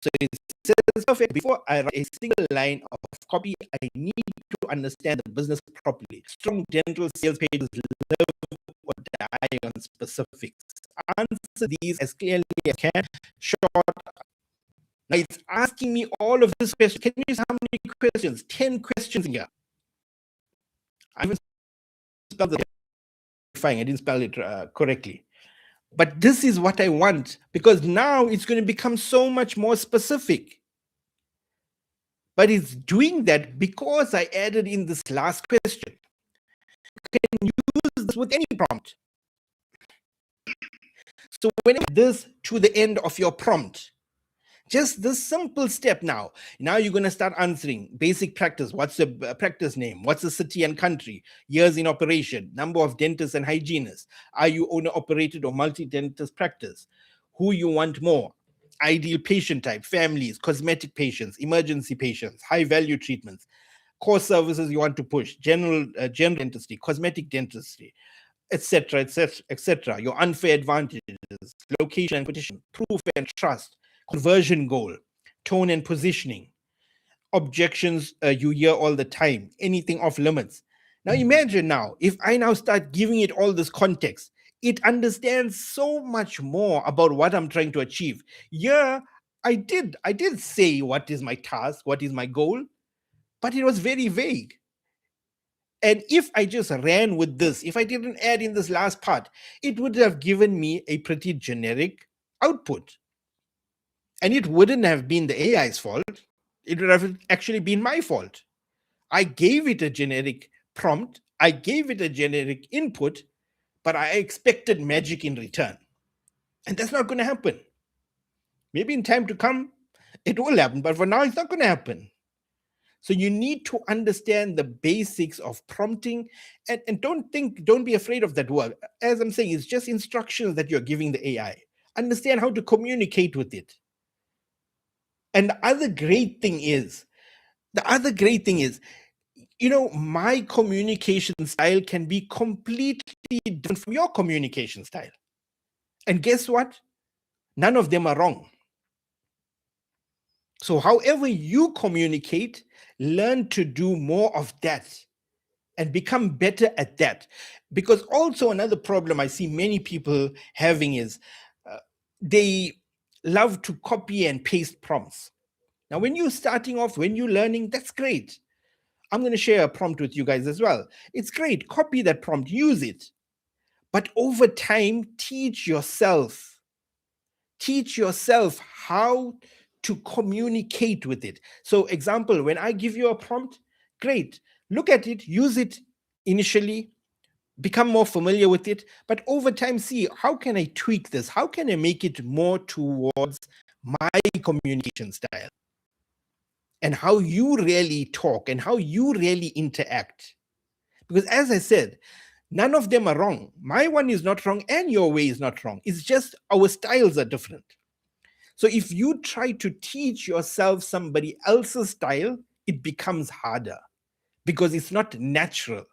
So it says, perfect. Before I write a single line of copy, I need to understand the business properly. Strong dental sales pages live or die on specifics. Answer these as clearly as I can. Short. Now it's asking me all of this questions. Can you see how many questions? 10 questions in here. I haven't spelled it. I didn't spell it correctly. But this is what I want, because now it's going to become so much more specific. But it's doing that because I added in this last question. You can use this with any prompt. So when you add this to the end of your prompt, just this simple step now you're going to start answering basic practice. What's the practice name? What's the city and country? Years in operation? Number of dentists and hygienists? Are you owner-operated or multi-dentist practice? Who you want more? Ideal patient type, families, cosmetic patients, emergency patients, high-value treatments, core services you want to push, general dentistry, cosmetic dentistry, etc., etc., etc. Your unfair advantages, location and competition, proof and trust, conversion goal, tone and positioning, objections you hear all the time, anything off limits. Now imagine now, if I now start giving it all this context, it understands so much more about what I'm trying to achieve. Yeah, I did say what is my task, what is my goal, but it was very vague. And if I just ran with this, if I didn't add in this last part, it would have given me a pretty generic output. And it wouldn't have been the AI's fault. It would have actually been my fault. I gave it a generic prompt. I gave it a generic input, but I expected magic in return. And that's not going to happen. Maybe in time to come, it will happen, but for now, it's not going to happen. So you need to understand the basics of prompting, and don't be afraid of that word. As I'm saying, it's just instructions that you're giving the AI. Understand how to communicate with it. And the other great thing is, my communication style can be completely different from your communication style. And guess what? None of them are wrong. So however you communicate, learn to do more of that and become better at that. Because also another problem I see many people having is they love to copy and paste prompts. Now, when you're starting off, when you're learning, that's great. I'm going to share a prompt with you guys as well. It's great. Copy that prompt, use it. But over time, teach yourself how to communicate with it. So example, when I give you a prompt, great, look at it, use it initially, become more familiar with it, but over time, see, how can I tweak this? How can I make it more towards my communication style and how you really talk and how you really interact? Because as I said, none of them are wrong. My one is not wrong and your way is not wrong. It's just our styles are different. So if you try to teach yourself somebody else's style, it becomes harder because it's not natural.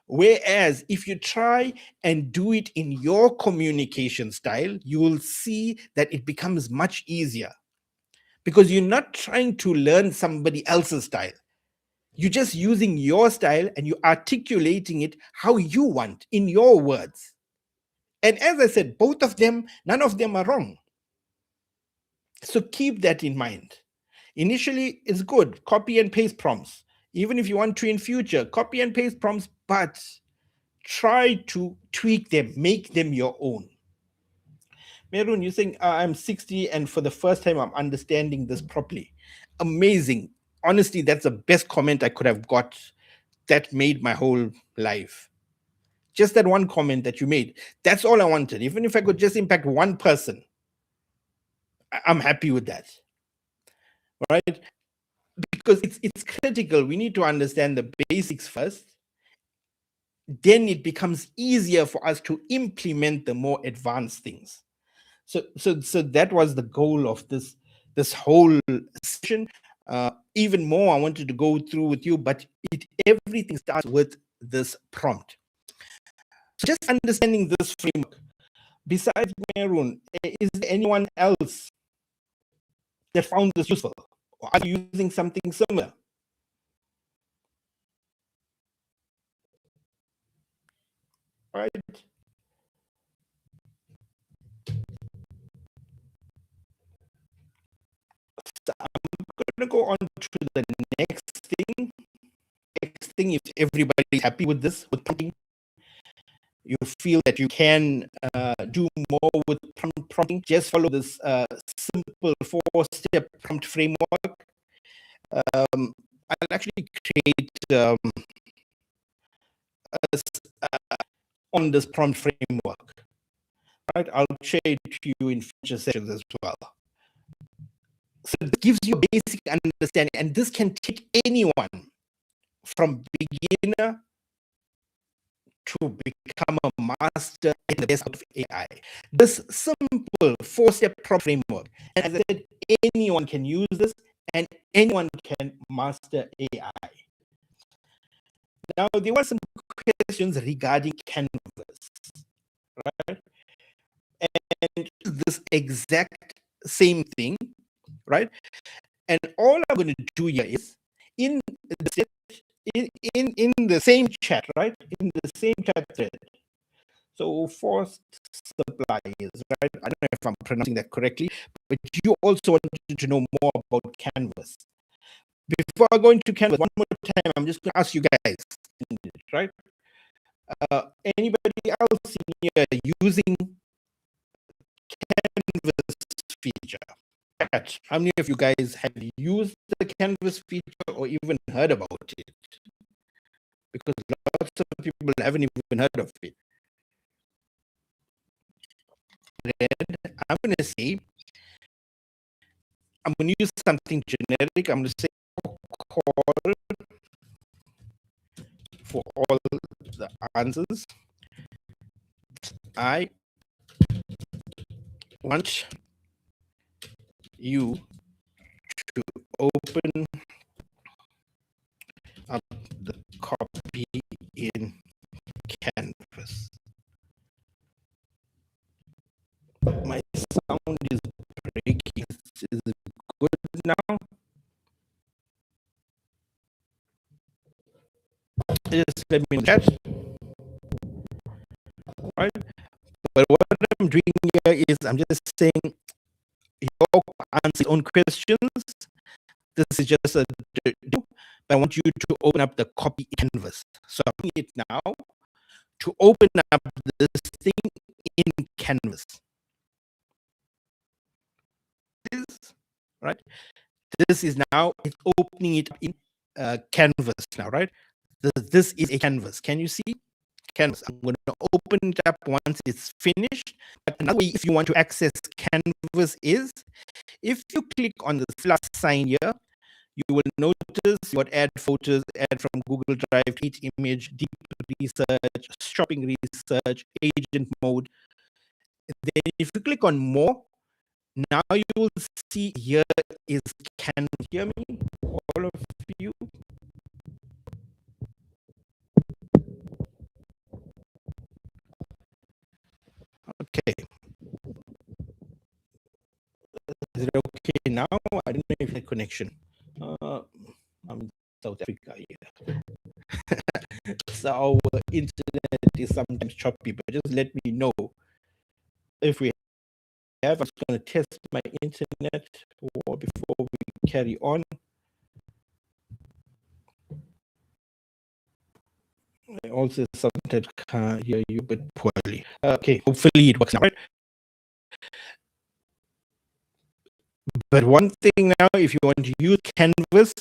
Whereas if you try and do it in your communication style, you will see that it becomes much easier because you're not trying to learn somebody else's style. You're just using your style and you're articulating it how you want in your words. And as I said, both of them, none of them are wrong. So keep that in mind. Initially, it's good. Copy and paste prompts. Even if you want to in future, copy and paste prompts, but try to tweak them, make them your own. Merun, you're saying I'm 60 and for the first time I'm understanding this properly. Amazing. Honestly, that's the best comment I could have got. That made my whole life. Just that one comment that you made. That's all I wanted. Even if I could just impact one person, I'm happy with that. Right? Because it's critical. We need to understand the basics first. Then it becomes easier for us to implement the more advanced things. So that was the goal of this whole session. Even more, I wanted to go through with you, but everything starts with this prompt. So just understanding this framework. Besides Merun, is there anyone else that found this useful? Or are you using something similar? Right. So I'm going to go on to the next thing. Next thing, if everybody's happy with this, with prompting, you feel that you can do more with prompting, just follow this simple 4-step prompt framework. I'll actually create on this prompt framework. Right, I'll share it to you in future sessions as well. So it gives you a basic understanding, and this can take anyone from beginner to become a master in the best out of AI. This simple 4-step prompt framework, and as I said, anyone can use this and anyone can master AI. Now, there were some questions regarding Canvas, right? And this exact same thing, right? And all I'm going to do here is in the same chat, right? In the same chat thread. So forced suppliers, right? I don't know if I'm pronouncing that correctly, but you also wanted to know more about Canvas. Before I go into Canvas, one more time, I'm just going to ask you guys, right? Anybody else in here using Canvas feature? How many of you guys have used the Canvas feature or even heard about it? Because lots of people haven't even heard of it. Then I'm going to say, I'm going to use something generic. I'm going to say call for all the answers. I want you to open up the copy in Canvas. My sound is breaking. Is it good now? Just let me chat. Right? But what I'm doing here is I'm just saying your answer your own questions. This is just a do, but I want you to open up the copy Canvas. So I'm doing it now to open up this thing in Canvas. Right? This is now it's opening it in Canvas now, right? This is a Canvas. Can you see? Canvas. I'm going to open it up once it's finished. But another way, if you want to access Canvas, is if you click on the plus sign here, you will notice you got add photos, add from Google Drive, create image, deep research, shopping research, agent mode. Then if you click on more, now you will see here is can you hear me, all of you? Okay. Is it okay now? I don't know if the connection. I'm in South Africa here. So our internet is sometimes choppy, but just let me know if we have. I'm just going to test my internet before we carry on. I also sometimes can't hear you, but poorly. Okay, hopefully it works now, right? But one thing now, if you want to use Canvas,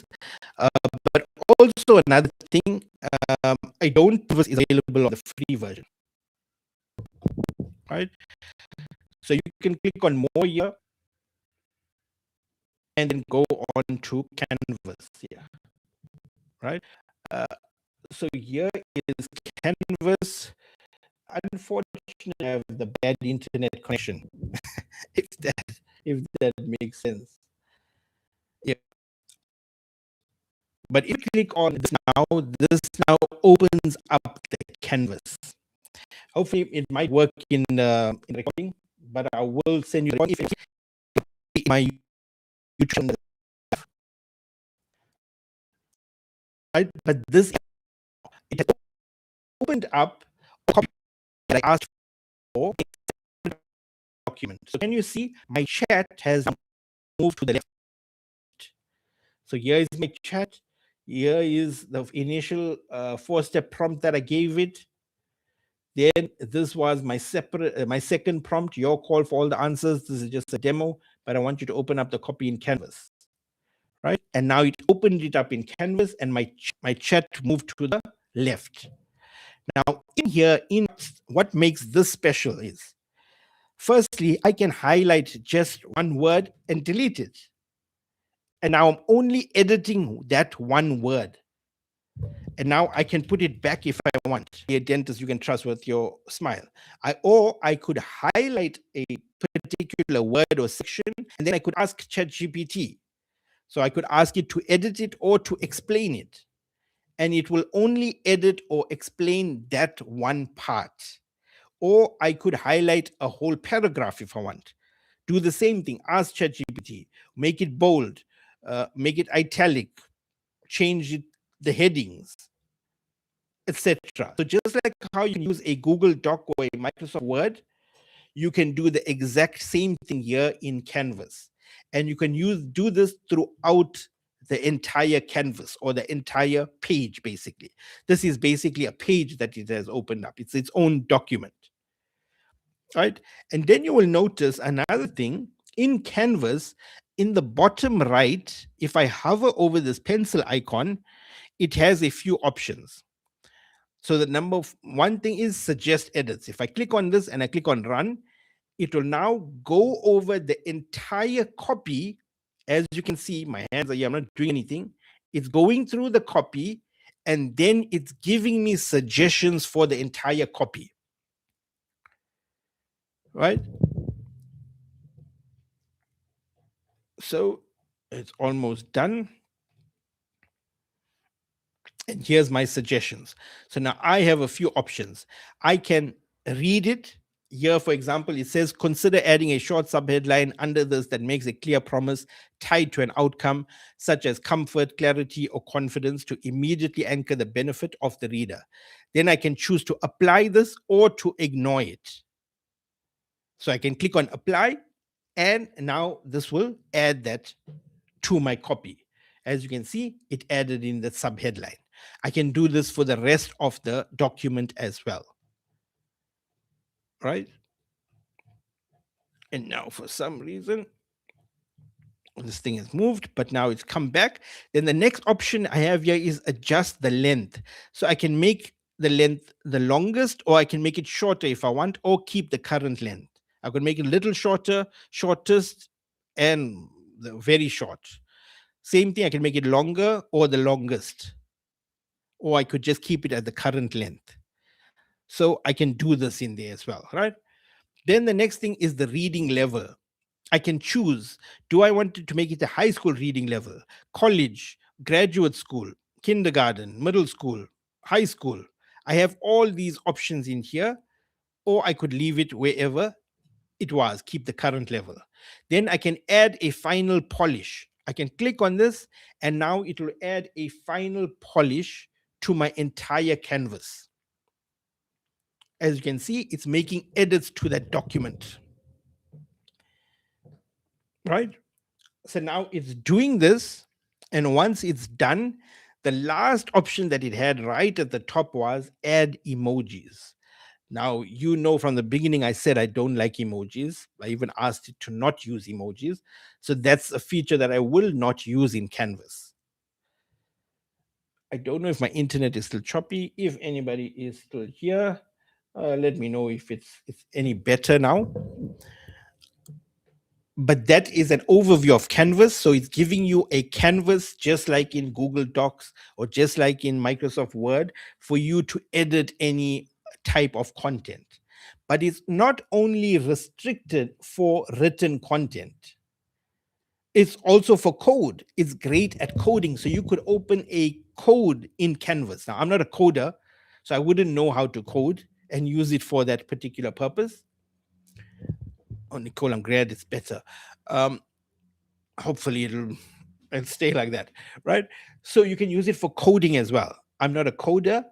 but also another thing, I don't Canvas is available on the free version, right? So you can click on more here and then go on to Canvas here, right? So here is Canvas. Unfortunately, I have the bad internet connection. if that makes sense. Yeah. But if you click on this now opens up the canvas. Hopefully, it might work in recording, but I will send you if my YouTube. Right? But this it has opened up a copy that I asked for document. So can you see my chat has moved to the left? So here is my chat. Here is the initial 4-step prompt that I gave it. Then this was my my second prompt, your call for all the answers. This is just a demo, but I want you to open up the copy in Canvas, right? And now it opened it up in Canvas, and my chat moved to the left. Now in here, in what makes this special is, firstly, I can highlight just one word and delete it. And now I'm only editing that one word. And now I can put it back if I want. Be a dentist you can trust with your smile. Or I could highlight a particular word or section, and then I could ask ChatGPT. So I could ask it to edit it or to explain it. And it will only edit or explain that one part. Or I could highlight a whole paragraph if I want. Do the same thing. Ask ChatGPT, make it bold, make it italic, change the headings, etc. So just like how you use a Google Doc or a Microsoft Word, you can do the exact same thing here in Canvas. And you can do this throughout the entire canvas or the entire page, basically. This is basically a page that it has opened up. It's its own document, right? And then you will notice another thing in Canvas, in the bottom right, if I hover over this pencil icon, it has a few options. So the one thing is suggest edits. If I click on this and I click on run, it will now go over the entire copy. As you can see, my hands are here, I'm not doing anything. It's going through the copy, and then it's giving me suggestions for the entire copy. Right? So it's almost done. And here's my suggestions. So now I have a few options. I can read it. Here, for example, it says, consider adding a short subheadline under this that makes a clear promise tied to an outcome, such as comfort, clarity, or confidence, to immediately anchor the benefit of the reader. Then I can choose to apply this or to ignore it. So I can click on apply, and now this will add that to my copy. As you can see, it added in the subheadline. I can do this for the rest of the document as well. Right? And now for some reason, this thing has moved, but now it's come back. Then the next option I have here is adjust the length. So I can make the length the longest, or I can make it shorter if I want, or keep the current length. I could make it a little shorter, shortest, and the very short. Same thing, I can make it longer or the longest, or I could just keep it at the current length. So I can do this in there as well, right? Then the next thing is the reading level. I can choose, do I want to make it a high school reading level, college, graduate school, kindergarten, middle school, high school? I have all these options in here, or I could leave it wherever it was, keep the current level. Then I can add a final polish. I can click on this, and now it will add a final polish to my entire canvas. As you can see, it's making edits to that document. Right? So now it's doing this, and once it's done, the last option that it had right at the top was add emojis. Now, you know, from the beginning, I said I don't like emojis. I even asked it to not use emojis. So that's a feature that I will not use in Canvas. I don't know if my internet is still choppy. If anybody is still here, let me know if it's any better now. But that is an overview of Canvas. So it's giving you a canvas, just like in Google Docs or just like in Microsoft Word, for you to edit any type of content. But it's not only restricted for written content, it's also for code. It's great at coding. So you could open a code in Canvas. Now, I'm not a coder, so I wouldn't know how to code and use it for that particular purpose. Oh, Nicole, I'm glad it's better. Hopefully it'll stay like that, right? So you can use it for coding as well. I'm not a coder,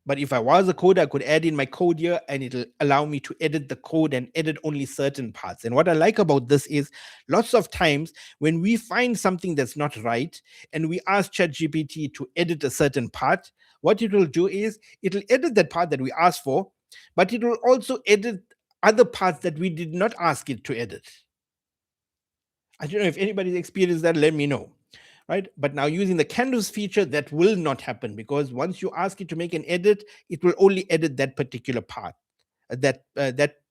but if I was a coder, I could add in my code here and it'll allow me to edit the code and edit only certain parts. And what I like about this is lots of times when we find something that's not right and we ask ChatGPT to edit a certain part, what it will do is it'll edit that part that we asked for, but it will also edit other parts that we did not ask it to edit. I don't know if anybody's experienced that, let me know. Right? But now using the Canvas feature, that will not happen, because once you ask it to make an edit, it will only edit that particular part, that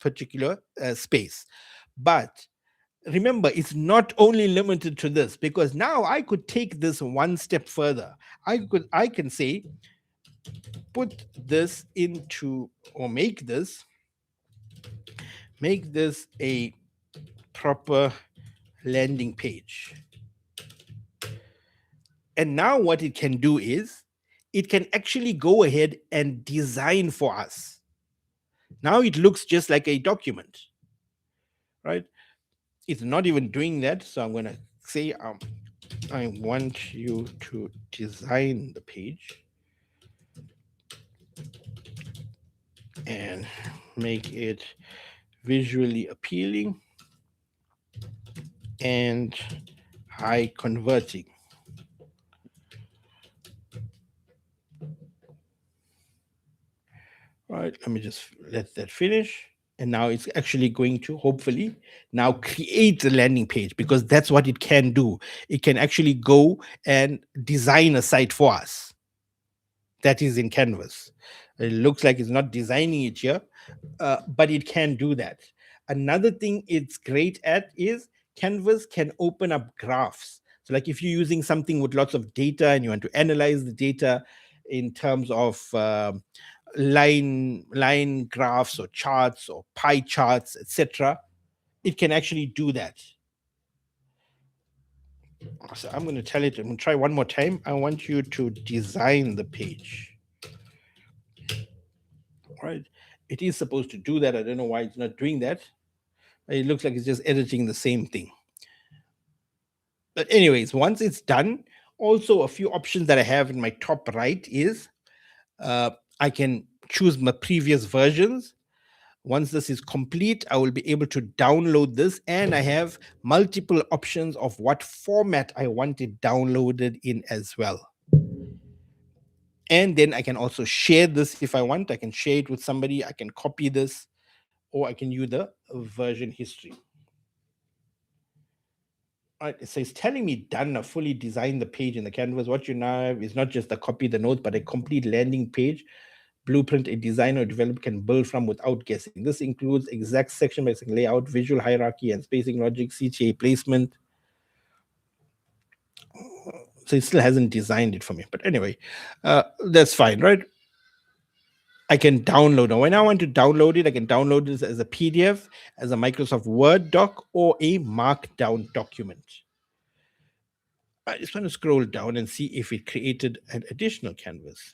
particular space. But remember, it's not only limited to this, because now I could take this one step further. I can say, put this into, or make this a proper landing page. And now what it can do is it can actually go ahead and design for us. Now it looks just like a document, right? It's not even doing that. So I'm going to say, I want you to design the page and make it visually appealing and high converting. All right, let me just let that finish. And now it's actually going to hopefully now create the landing page, because that's what it can do. It can actually go and design a site for us that is in Canvas. It looks like it's not designing it here, but it can do that. Another thing it's great at is Canvas can open up graphs. So like if you're using something with lots of data and you want to analyze the data in terms of line graphs or charts or pie charts, etc., it can actually do that. So I'm going to tell it, I'm going to try one more time. I want you to design the page. Right? It is supposed to do that. I don't know why it's not doing that. It looks like it's just editing the same thing. But anyways, once it's done, also a few options that I have in my top right is I can choose my previous versions. Once this is complete, I will be able to download this, and I have multiple options of what format I want it downloaded in as well. And then I can also share this if I want. I can share it with somebody. I can copy this, or I can use the version history. All right, so it's telling me done. I've fully designed the page in the canvas. What you now have is not just a copy the notes, but a complete landing page blueprint a designer or developer can build from without guessing. This includes exact section by section layout, visual hierarchy, and spacing logic, CTA placement. So it still hasn't designed it for me. But anyway, that's fine, right? I can download it. When I want to download it, I can download this as a PDF, as a Microsoft Word doc, or a Markdown document. I just want to scroll down and see if it created an additional canvas.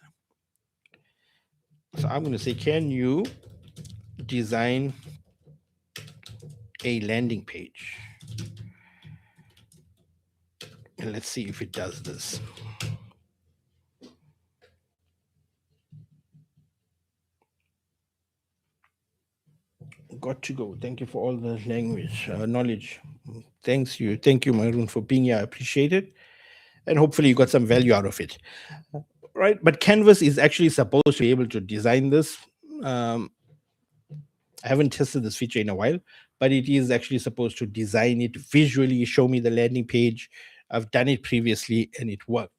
So I'm going to say, can you design a landing page? And let's see if it does this. Got to go. Thank you for all the language knowledge. Thank you, Maroon, for being here. I appreciate it, and hopefully you got some value out of it. Right? But Canvas is actually supposed to be able to design this. I haven't tested this feature in a while, but it is actually supposed to design it visually, show me the landing page. I've done it previously and it worked.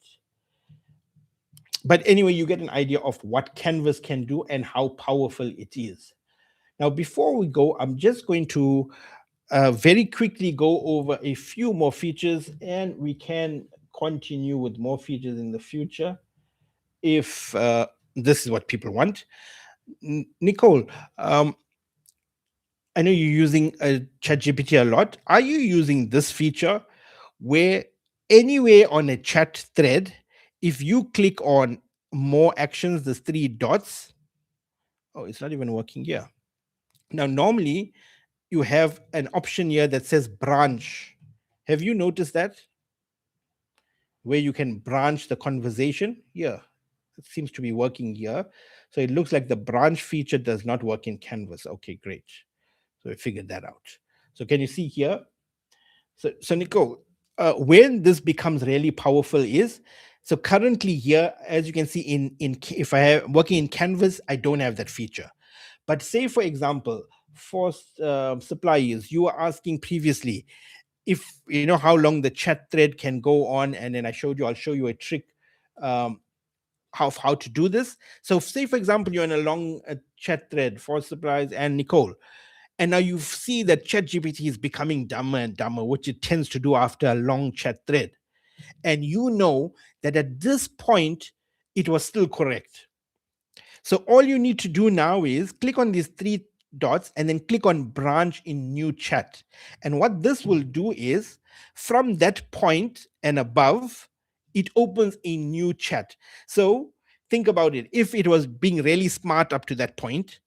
But anyway, you get an idea of what Canvas can do and how powerful it is. Now, before we go, I'm just going to very quickly go over a few more features, and we can continue with more features in the future if this is what people want. Nicole, I know you're using ChatGPT a lot. Are you using this feature where anywhere on a chat thread, if you click on more actions, the three dots, oh, it's not even working here. Now, normally you have an option here that says branch. Have you noticed that? Where you can branch the conversation here. It seems to be working here. So it looks like the branch feature does not work in Canvas. Okay, great. So we figured that out. So can you see here? So Nicole, when this becomes really powerful is, so currently here, as you can see if I have working in Canvas, I don't have that feature. But say, for example, for suppliers, you were asking previously if you know how long the chat thread can go on, and then I'll show you a trick how to do this. So say, for example, you're in a long chat thread for suppliers and Nicole, and now you see that ChatGPT is becoming dumber and dumber, which it tends to do after a long chat thread. And you know that at this point, it was still correct. So all you need to do now is click on these three dots and then click on branch in new chat. And what this will do is from that point and above, it opens a new chat. So think about it. If it was being really smart up to that point,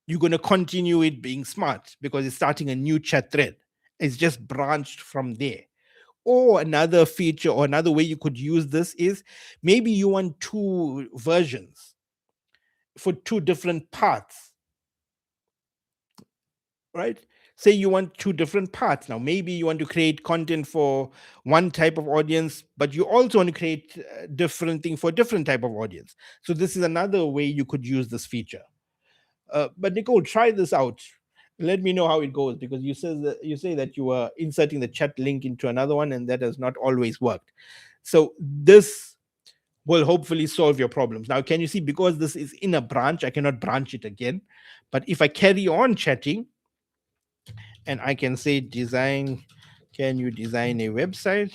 you're going to continue it being smart because it's starting a new chat thread. It's just branched from there. Or another feature or another way you could use this is maybe you want two versions for two different parts, right? Say you want two different parts. Now, maybe you want to create content for one type of audience, but you also want to create different thing for a different type of audience. So this is another way you could use this feature. But Nicole, try this out. Let me know how it goes, because you say that you were inserting the chat link into another one, and that has not always worked. So this will hopefully solve your problems. Now, can you see, because this is in a branch, I cannot branch it again. But if I carry on chatting and I can say design, can you design a website,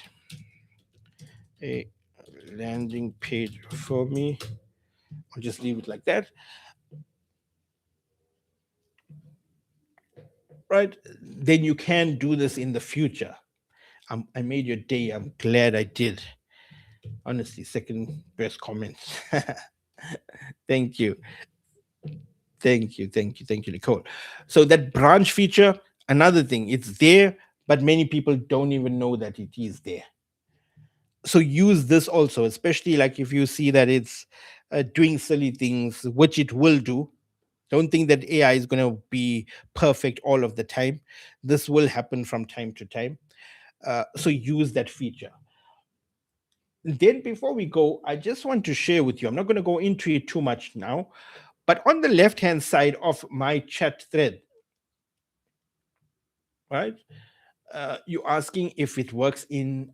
a landing page for me? I'll just leave it like that. Right? Then you can do this in the future. I made your day. I'm glad I did. Honestly, second best comment. Thank you. Thank you, Nicole. So that branch feature, another thing, it's there, but many people don't even know that it is there. So use this also, especially like if you see that it's doing silly things, which it will do. Don't think that AI is going to be perfect all of the time. This will happen from time to time. So use that feature. Then before we go, I just want to share with you, I'm not going to go into it too much now, but on the left hand side of my chat thread, right, you're asking if it works in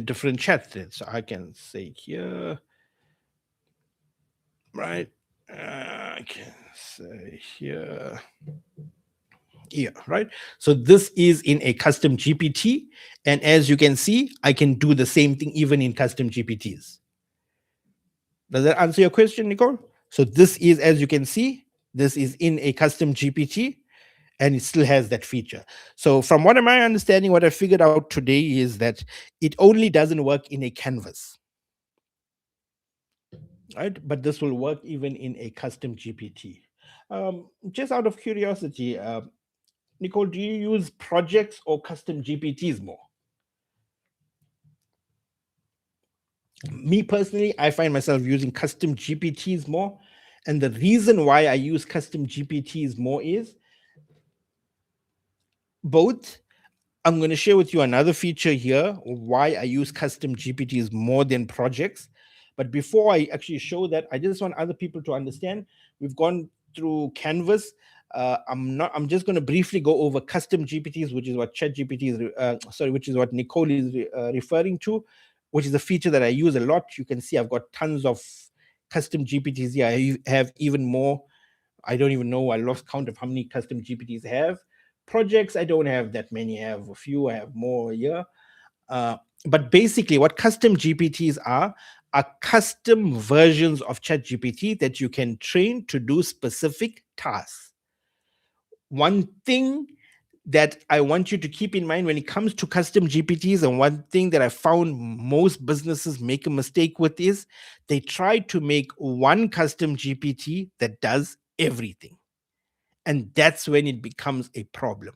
different chat threads. So I can say here, right, I can say here, right? So this is in a custom GPT. And as you can see, I can do the same thing even in custom GPTs. Does that answer your question, Nicole? So this is, as you can see, this is in a custom GPT and it still has that feature. So from what my understanding, what I figured out today is that it only doesn't work in a canvas, right? But this will work even in a custom GPT. Just out of curiosity, Nicole, do you use projects or custom GPTs more? Me personally, I find myself using custom GPTs more. And the reason why I use custom GPTs more is both. I'm going to share with you another feature here, why I use custom GPTs more than projects. But before I actually show that, I just want other people to understand We've gone through Canvas. I'm just going to briefly go over custom GPTs, which is what ChatGPT is, which is what Nicole is referring to, which is a feature that I use a lot. You can see I've got tons of custom GPTs here. I have even more. I don't even know. I lost count of how many custom GPTs I have. Projects, I don't have that many. I have a few. I have more here. But basically, what custom GPTs are custom versions of ChatGPT that you can train to do specific tasks. One thing that I want you to keep in mind when it comes to custom GPTs, and one thing that I found most businesses make a mistake with, is they try to make one custom GPT that does everything. And that's when it becomes a problem.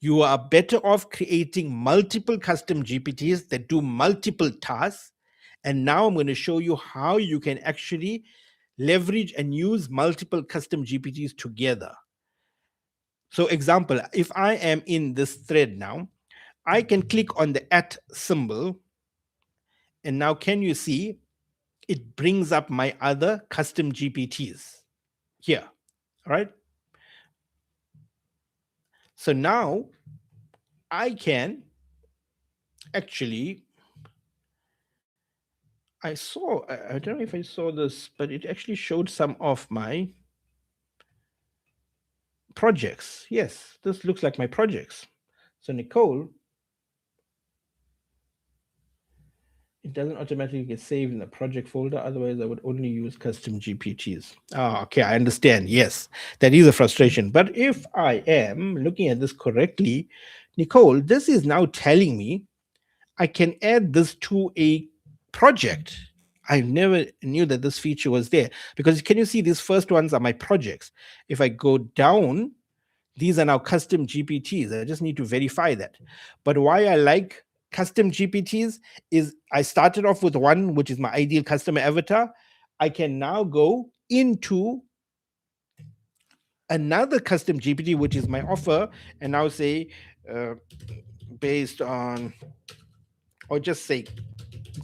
You are better off creating multiple custom GPTs that do multiple tasks. And now I'm going to show you how you can actually leverage and use multiple custom GPTs together. So example, if I am in this thread now, I can click on the @ symbol. And now can you see it brings up my other custom GPTs here, all right? So now I can actually, I don't know if I saw this, but it actually showed some of my projects. Yes, this looks like my projects. So Nicole, it doesn't automatically get saved in the project folder. Otherwise, I would only use custom GPTs. Ah, okay, I understand. Yes, that is a frustration. But if I am looking at this correctly, Nicole, this is now telling me I can add this to a project. I never knew that this feature was there, because can you see these first ones are my projects? If I go down, these are now custom GPTs. I just need to verify that. But why I like custom GPTs is I started off with one, which is my ideal customer avatar. I can now go into another custom GPT, which is my offer, and now say, based on, or just say,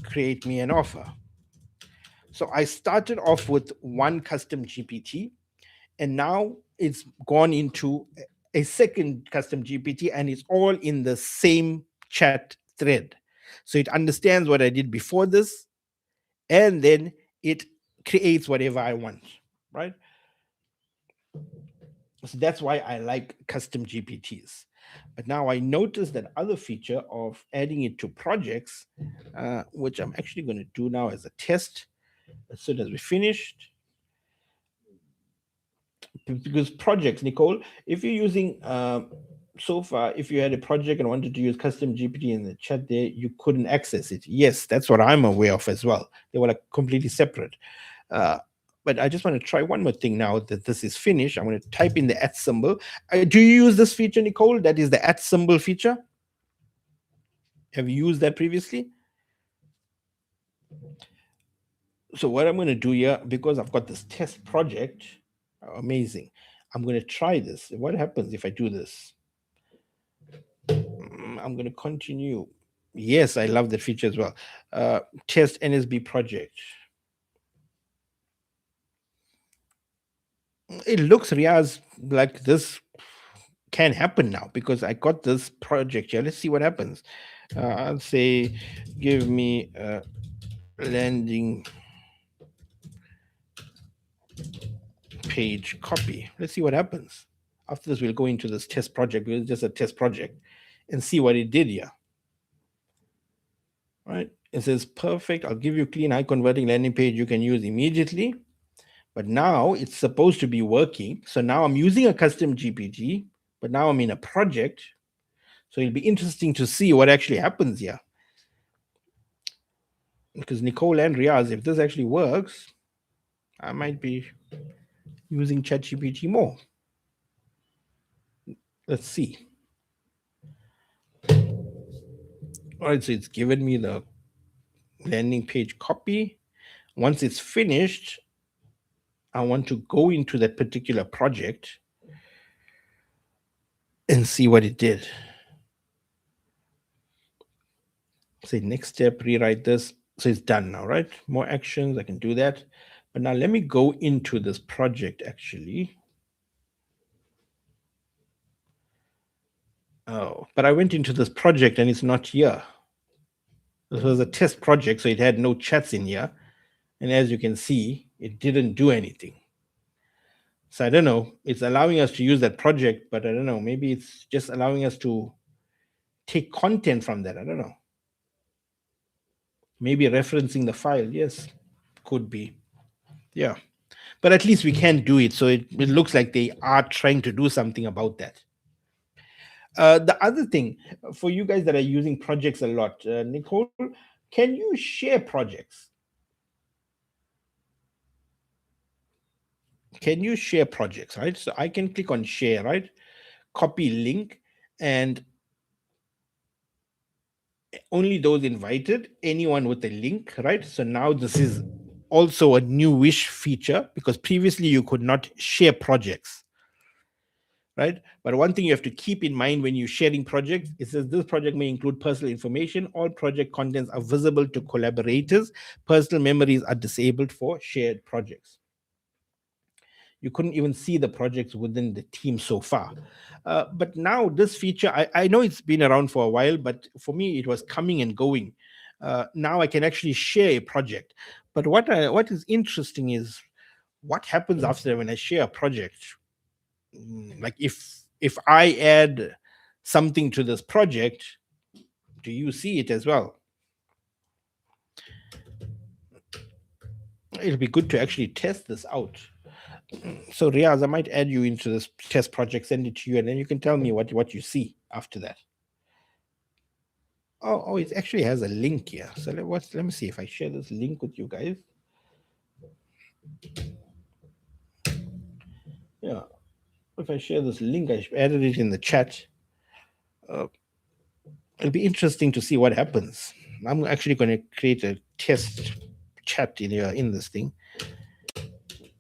create me an offer. So I started off with one custom GPT, and now it's gone into a second custom GPT, and it's all in the same chat thread. So it understands what I did before this, and then it creates whatever I want, right? So that's why I like custom GPTs. But now I noticed that other feature of adding it to projects, which I'm actually going to do now as a test as soon as we finished. Because projects, Nicole, if you're using so far, if you had a project and wanted to use custom GPT in the chat there, you couldn't access it. Yes, that's what I'm aware of as well. They were like completely separate. But I just want to try one more thing now that this is finished. I'm going to type in the @ symbol. Do you use this feature, Nicole? That is the @ symbol feature. Have you used that previously? So what I'm going to do here, because I've got this test project, amazing. I'm going to try this. What happens if I do this? I'm going to continue. Yes, I love that feature as well. Test NSB project. It looks, Riaz, like this can happen now because I got this project here. Let's see what happens. I'll say, give me a landing page copy. Let's see what happens. After this, we'll go into this test project. It's just a test project and see what it did here. Right? It says, perfect. I'll give you clean high converting landing page you can use immediately. But now it's supposed to be working. So now I'm using a custom GPT, but now I'm in a project. So it'll be interesting to see what actually happens here. Because Nicole and Riaz, if this actually works, I might be using ChatGPT more. Let's see. All right, so it's given me the landing page copy. Once it's finished, I want to go into that particular project and see what it did. Say next step, rewrite this. So it's done now, right? More actions, I can do that. But now let me go into this project actually. Oh, but I went into this project and it's not here. This was a test project, so it had no chats in here. And as you can see, it didn't do anything. So I don't know. It's allowing us to use that project, but I don't know. Maybe it's just allowing us to take content from that. I don't know. Maybe referencing the file. Yes, could be. Yeah. But at least we can do it. So it looks like they are trying to do something about that. The other thing for you guys that are using projects a lot, Nicole, can you share projects? Can you share projects, right? So I can click on share, right? Copy link, and only those invited, anyone with a link, right? So now this is also a newish feature because previously you could not share projects, right? But one thing you have to keep in mind when you're sharing projects, it says this project may include personal information. All project contents are visible to collaborators. Personal memories are disabled for shared projects. You couldn't even see the projects within the team so far. But now this feature, I know it's been around for a while, but for me, it was coming and going. Now I can actually share a project. But what is interesting is what happens after when I share a project. Like if I add something to this project, do you see it as well? It'll be good to actually test this out. So Riaz, I might add you into this test project, send it to you, and then you can tell me what you see after that. Oh, it actually has a link here. So let me see if I share this link with you guys. Yeah, if I share this link, I added it in the chat. It'll be interesting to see what happens. I'm actually going to create a test chat in this thing.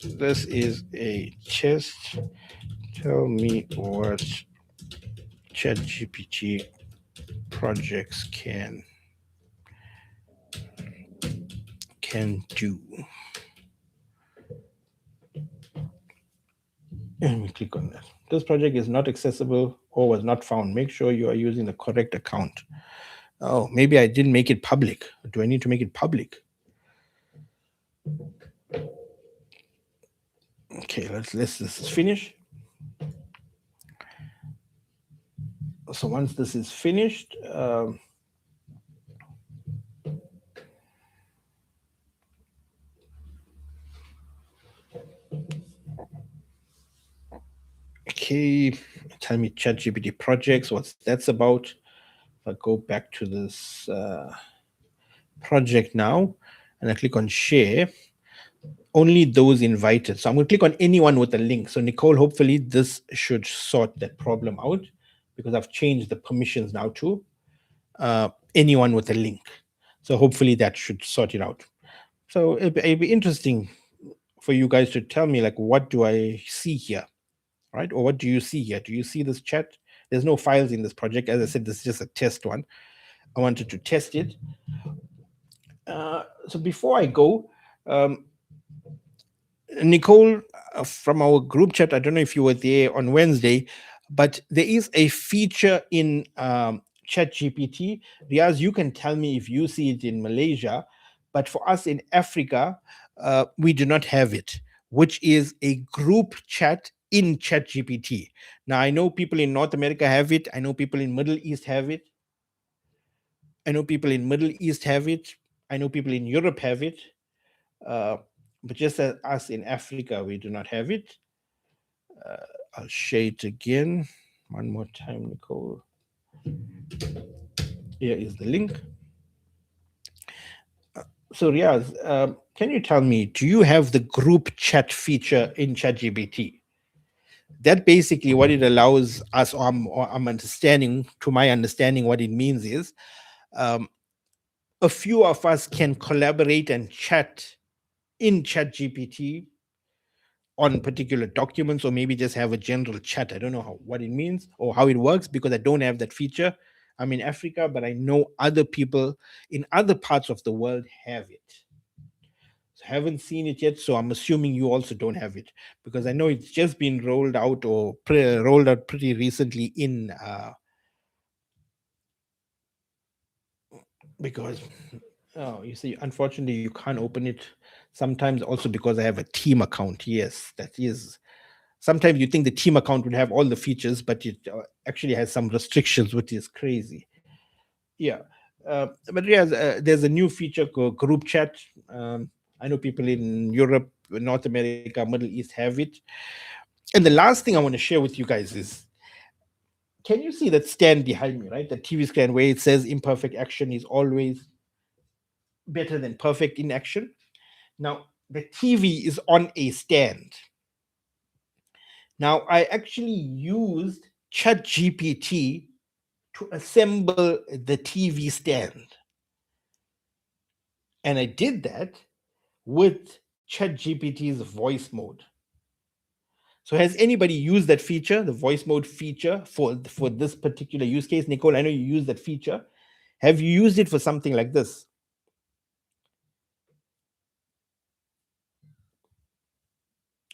This is a test. Tell me what ChatGPT projects can do. Let me click on that. This project is not accessible or was not found. Make sure you are using the correct account. Oh, maybe I didn't make it public. Do I need to make it public? Okay, let's this is finished. So once this is finished, okay, tell me ChatGPT projects, what's that's about. If I go back to this project now and I click on share, only those invited. So I'm going to click on anyone with a link. So Nicole, hopefully this should sort that problem out because I've changed the permissions now to anyone with a link. So hopefully that should sort it out. So it'd be interesting for you guys to tell me, like, what do I see here, right? Or what do you see here? Do you see this chat? There's no files in this project. As I said, this is just a test one. I wanted to test it. So before I go, Nicole, from our group chat, I don't know if you were there on Wednesday, but there is a feature in ChatGPT. Riaz, you can tell me if you see it in Malaysia, but for us in Africa, we do not have it, which is a group chat in ChatGPT. Now, I know people in North America have it. I know people in Middle East have it. I know people in Middle East have it. I know people in Europe have it. But just as us in Africa, we do not have it. I'll share it again. One more time, Nicole. Here is the link. So Riaz, can you tell me, do you have the group chat feature in ChatGPT? That basically what it allows us, or I'm understanding, to my understanding, what it means is a few of us can collaborate and chat in ChatGPT on particular documents, or maybe just have a general chat. I don't know what it means or how it works because I don't have that feature. I'm in Africa, but I know other people in other parts of the world have it. haven't seen it yet, so I'm assuming you also don't have it, because I know it's just been rolled out or rolled out pretty recently in because oh, you see, unfortunately you can't open it sometimes, also because I have a team account. Yes, that is, sometimes you think the team account would have all the features, but it actually has some restrictions, which is crazy. Yeah. But yeah, there's a new feature called group chat. I know people in Europe, North America, Middle East have it. And the last thing I want to share with you guys is, can you see that stand behind me, right? The TV screen where it says imperfect action is always better than perfect inaction. Now, the TV is on a stand. Now, I actually used ChatGPT to assemble the TV stand. And I did that with ChatGPT's voice mode. So has anybody used that feature, the voice mode feature for this particular use case? Nicole, I know you use that feature. Have you used it for something like this?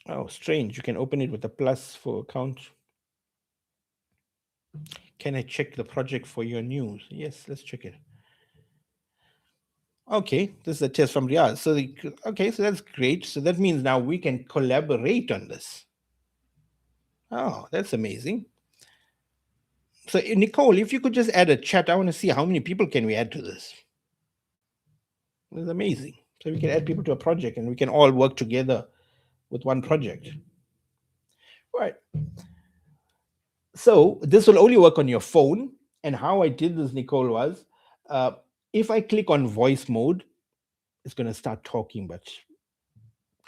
Oh, strange. You can open it with a plus for account. Can I check the project for your news? Yes, let's check it. Okay, this is a test from Riyadh. So, okay, so that's great. So that means now we can collaborate on this. Oh, that's amazing. So, Nicole, if you could just add a chat, I want to see how many people can we add to this. It's amazing. So we can add people to a project and we can all work together with one project. Right. So this will only work on your phone. And how I did this, Nicole, was if I click on voice mode, it's going to start talking, but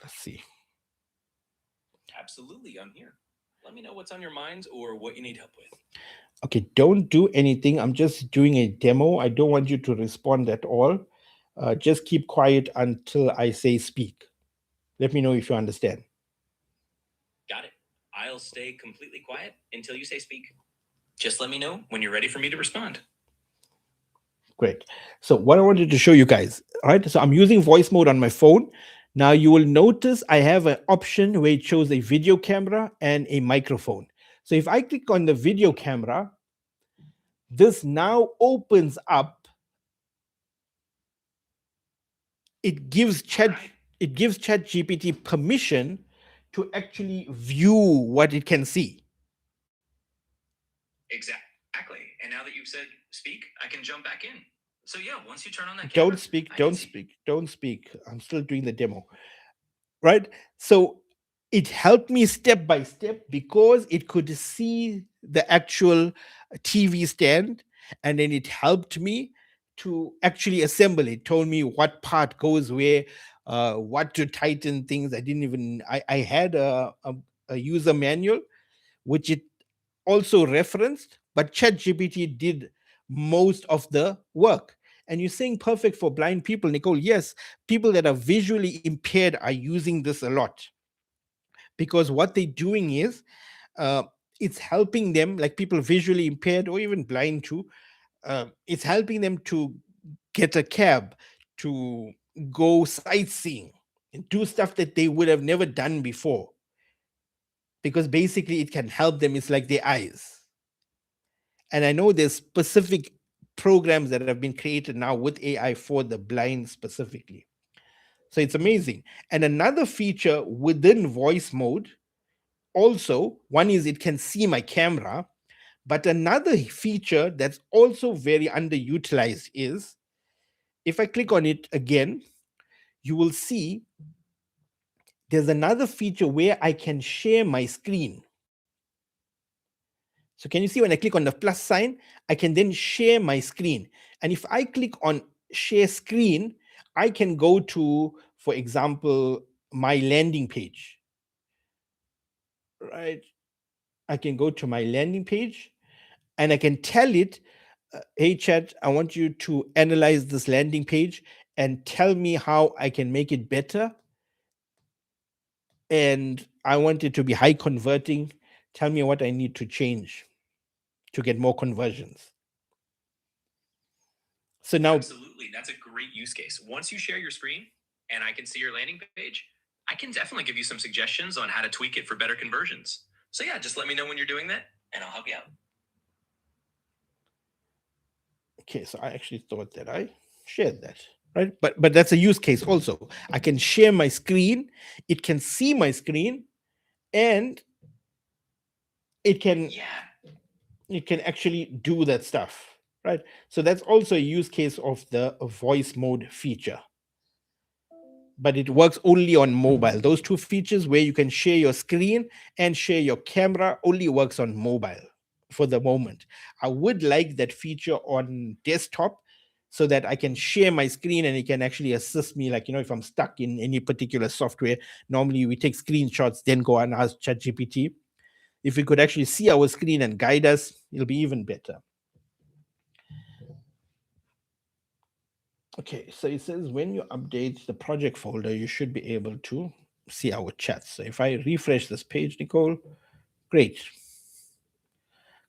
let's see. Absolutely, I'm here. Let me know what's on your mind or what you need help with. Okay, don't do anything. I'm just doing a demo. I don't want you to respond at all. Just keep quiet until I say speak. Let me know if you understand. Got it. I'll stay completely quiet until you say speak. Just let me know when you're ready for me to respond. Great. So what I wanted to show you guys, all right? So I'm using voice mode on my phone. Now you will notice I have an option where it shows a video camera and a microphone. So if I click on the video camera, this now opens up. It gives ChatGPT permission to actually view what it can see. Exactly. And now that you've said speak, I can jump back in. So yeah, once you turn on that Don't camera, speak, don't speak. I'm still doing the demo. Right? So it helped me step by step because it could see the actual TV stand, and then it helped me to actually assemble it, told me what part goes where, what to tighten things. I didn't even, I had a user manual, which it also referenced, but ChatGPT did most of the work. And you're saying perfect for blind people, Nicole. Yes, people that are visually impaired are using this a lot because what they're doing is it's helping them, like people visually impaired or even blind too. It's helping them to get a cab, to go sightseeing, and do stuff that they would have never done before. Because basically, it can help them. It's like their eyes. And I know there's specific programs that have been created now with AI for the blind specifically. So it's amazing. And another feature within voice mode, also, one is it can see my camera, but another feature that's also very underutilized is if I click on it again, you will see there's another feature where I can share my screen. So can you see when I click on the plus sign, I can then share my screen. And if I click on share screen, I can go to, for example, my landing page. Right? I can go to my landing page and I can tell it, hey, chat, I want you to analyze this landing page and tell me how I can make it better. And I want it to be high converting. Tell me what I need to change to get more conversions. So now, absolutely, that's a great use case. Once you share your screen, and I can see your landing page, I can definitely give you some suggestions on how to tweak it for better conversions. So yeah, just let me know when you're doing that and I'll help you out. Okay, so I actually thought that I shared that, right? But that's a use case also. I can share my screen, it can see my screen, and it can actually do that stuff, right? So that's also a use case of the voice mode feature. But it works only on mobile. Those two features where you can share your screen and share your camera only works on mobile for the moment. I would like that feature on desktop so that I can share my screen and it can actually assist me. Like, if I'm stuck in any particular software, normally we take screenshots, then go and ask ChatGPT. If we could actually see our screen and guide us, it'll be even better. Okay, so it says when you update the project folder, you should be able to see our chats. So if I refresh this page, Nicole, great.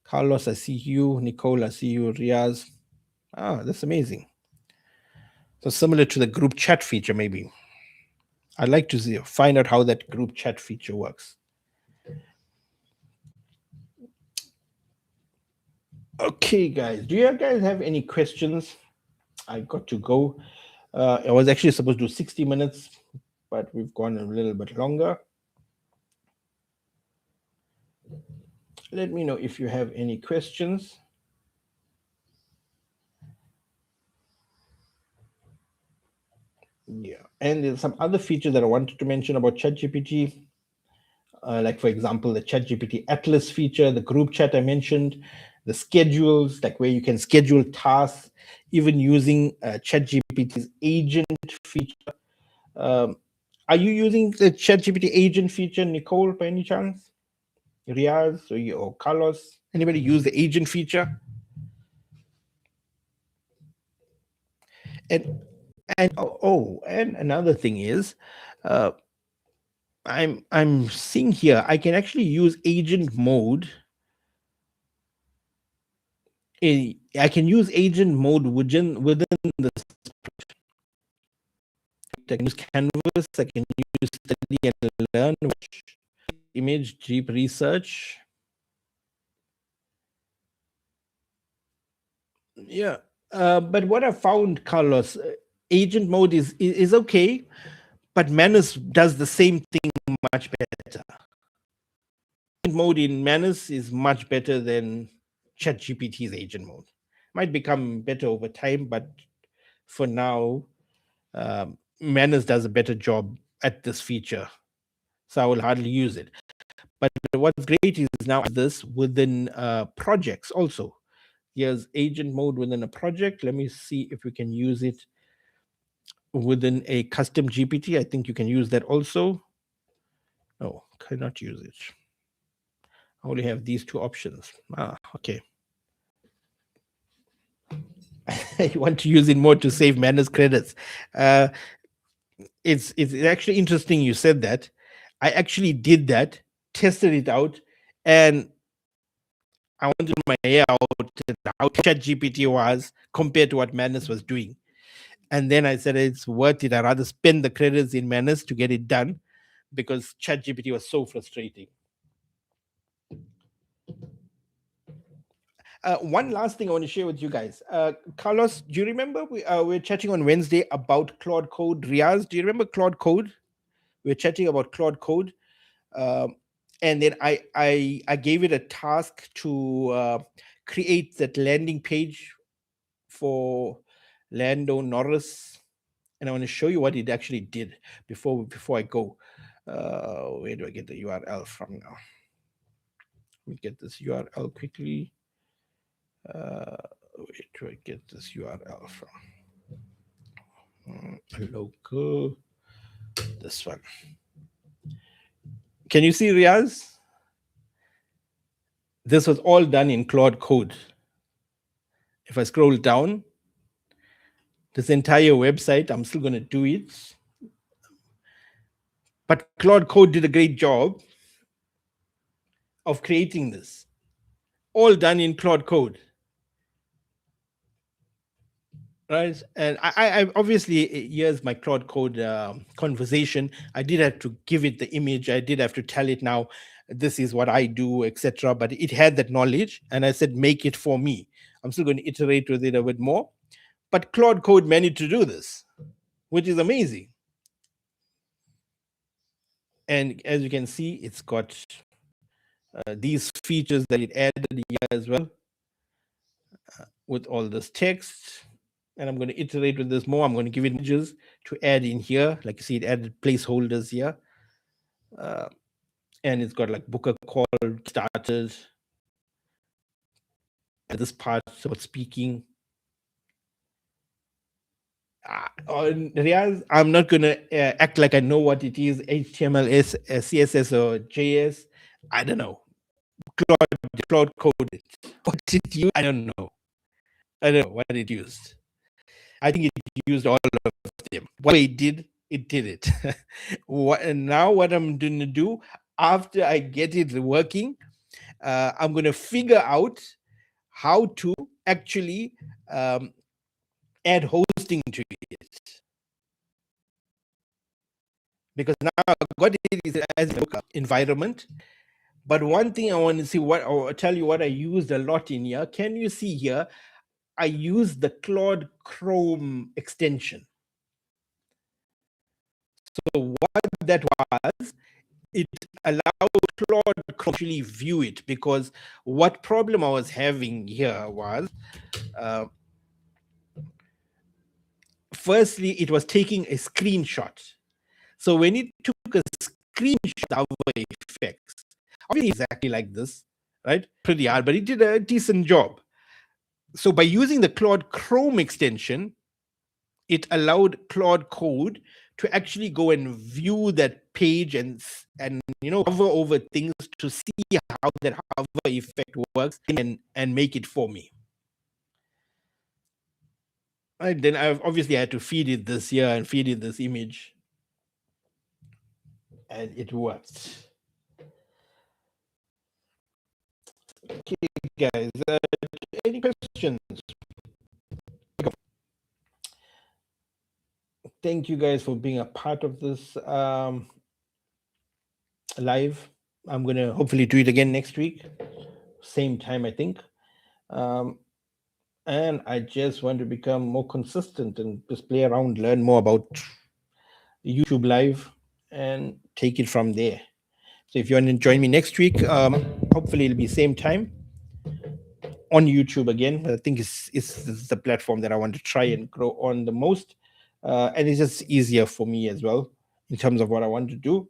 Carlos, I see you. Nicole, I see you. Riaz. That's amazing. So similar to the group chat feature, maybe. I'd like to find out how that group chat feature works. Okay, guys. Do you guys have any questions? I got to go. I was actually supposed to do 60 minutes, but we've gone a little bit longer. Let me know if you have any questions. Yeah, and there's some other features that I wanted to mention about ChatGPT, like for example, the ChatGPT Atlas feature, the group chat I mentioned, the schedules, like where you can schedule tasks, even using ChatGPT's agent feature. Are you using the ChatGPT agent feature, Nicole, by any chance? Riaz or Carlos? Anybody use the agent feature? And and another thing is, uh, I'm seeing here I can actually use agent mode. I can use agent mode within the. I can use Canvas. I can use Study and Learn, image deep research. Yeah, but what I found, Carlos, agent mode is okay, but Manus does the same thing much better. Agent mode in Manus is much better than ChatGPT's agent mode. Might become better over time, but for now, Manus does a better job at this feature, so I will hardly use it. But what's great is now this within projects also. Here's agent mode within a project. Let me see if we can use it within a custom GPT. I think you can use that also. No, cannot use it. I only have these two options. Okay. You want to use it more to save Manus credits. It's actually interesting you said that. I actually did that, tested it out, and I wanted my hair out how ChatGPT was compared to what Manus was doing. And then I said it's worth it. I'd rather spend the credits in Manus to get it done because ChatGPT was so frustrating. One last thing I want to share with you guys. Carlos, do you remember we were chatting on Wednesday about Claude Code? Riaz, do you remember Claude Code? We were chatting about Claude Code. And then I gave it a task to create that landing page for Lando Norris, and I want to show you what it actually did before I go. Where do I get the URL from now? Let me get this URL quickly. Where do I get this URL from? Local. This one. Can you see, Riaz? This was all done in Claude Code. If I scroll down, this entire website, I'm still going to do it. But Claude Code did a great job of creating this. All done in Claude Code. right? And I obviously, here's my Claude Code conversation. I did have to give it the image. I did have to tell it now, this is what I do, etc. But it had that knowledge, and I said, make it for me. I'm still going to iterate with it a bit more, but Claude Code managed to do this, which is amazing. And as you can see, it's got these features that it added here as well, with all this text. And I'm going to iterate with this more. I'm going to give it images to add in here. Like you see, it added placeholders here. And it's got like Booker call started. This part about speaking. On Riaz, I'm not going to act like I know what it is, HTML, CSS, or JS. I don't know. Claude coded. What did it use? I don't know. I don't know what it used. I think it used all of them. What it did it. Now what I'm going to do after I get it working, I'm going to figure out how to actually add hosting to it. Because now I got it as a lookup environment. But one thing I want to see, or tell you what I used a lot in here. Can you see here? I used the Claude Chrome extension. So what that was, it allowed Claude Chrome to actually view it, because what problem I was having here was, firstly, it was taking a screenshot. So when it took a screenshot of the effects, obviously exactly like this, right? Pretty hard, but it did a decent job. So by using the Claude Chrome extension, it allowed Claude Code to actually go and view that page and hover over things to see how that hover effect works and make it for me. Right, then I've obviously had to feed it this here and feed it this image, and it worked. Okay, guys, any questions? Thank you guys for being a part of this live. I'm going to hopefully do it again next week, same time, I think. And I just want to become more consistent and just play around, learn more about YouTube Live, and take it from there. So if you want to join me next week, hopefully it'll be same time on YouTube again. I think it's the platform that I want to try and grow on the most. And it's just easier for me as well in terms of what I want to do.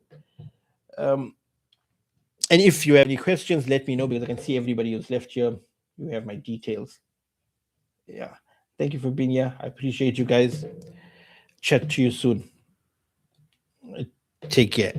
And if you have any questions, let me know, because I can see everybody who's left here. You have my details. Yeah. Thank you for being here. I appreciate you guys. Chat to you soon. Take care.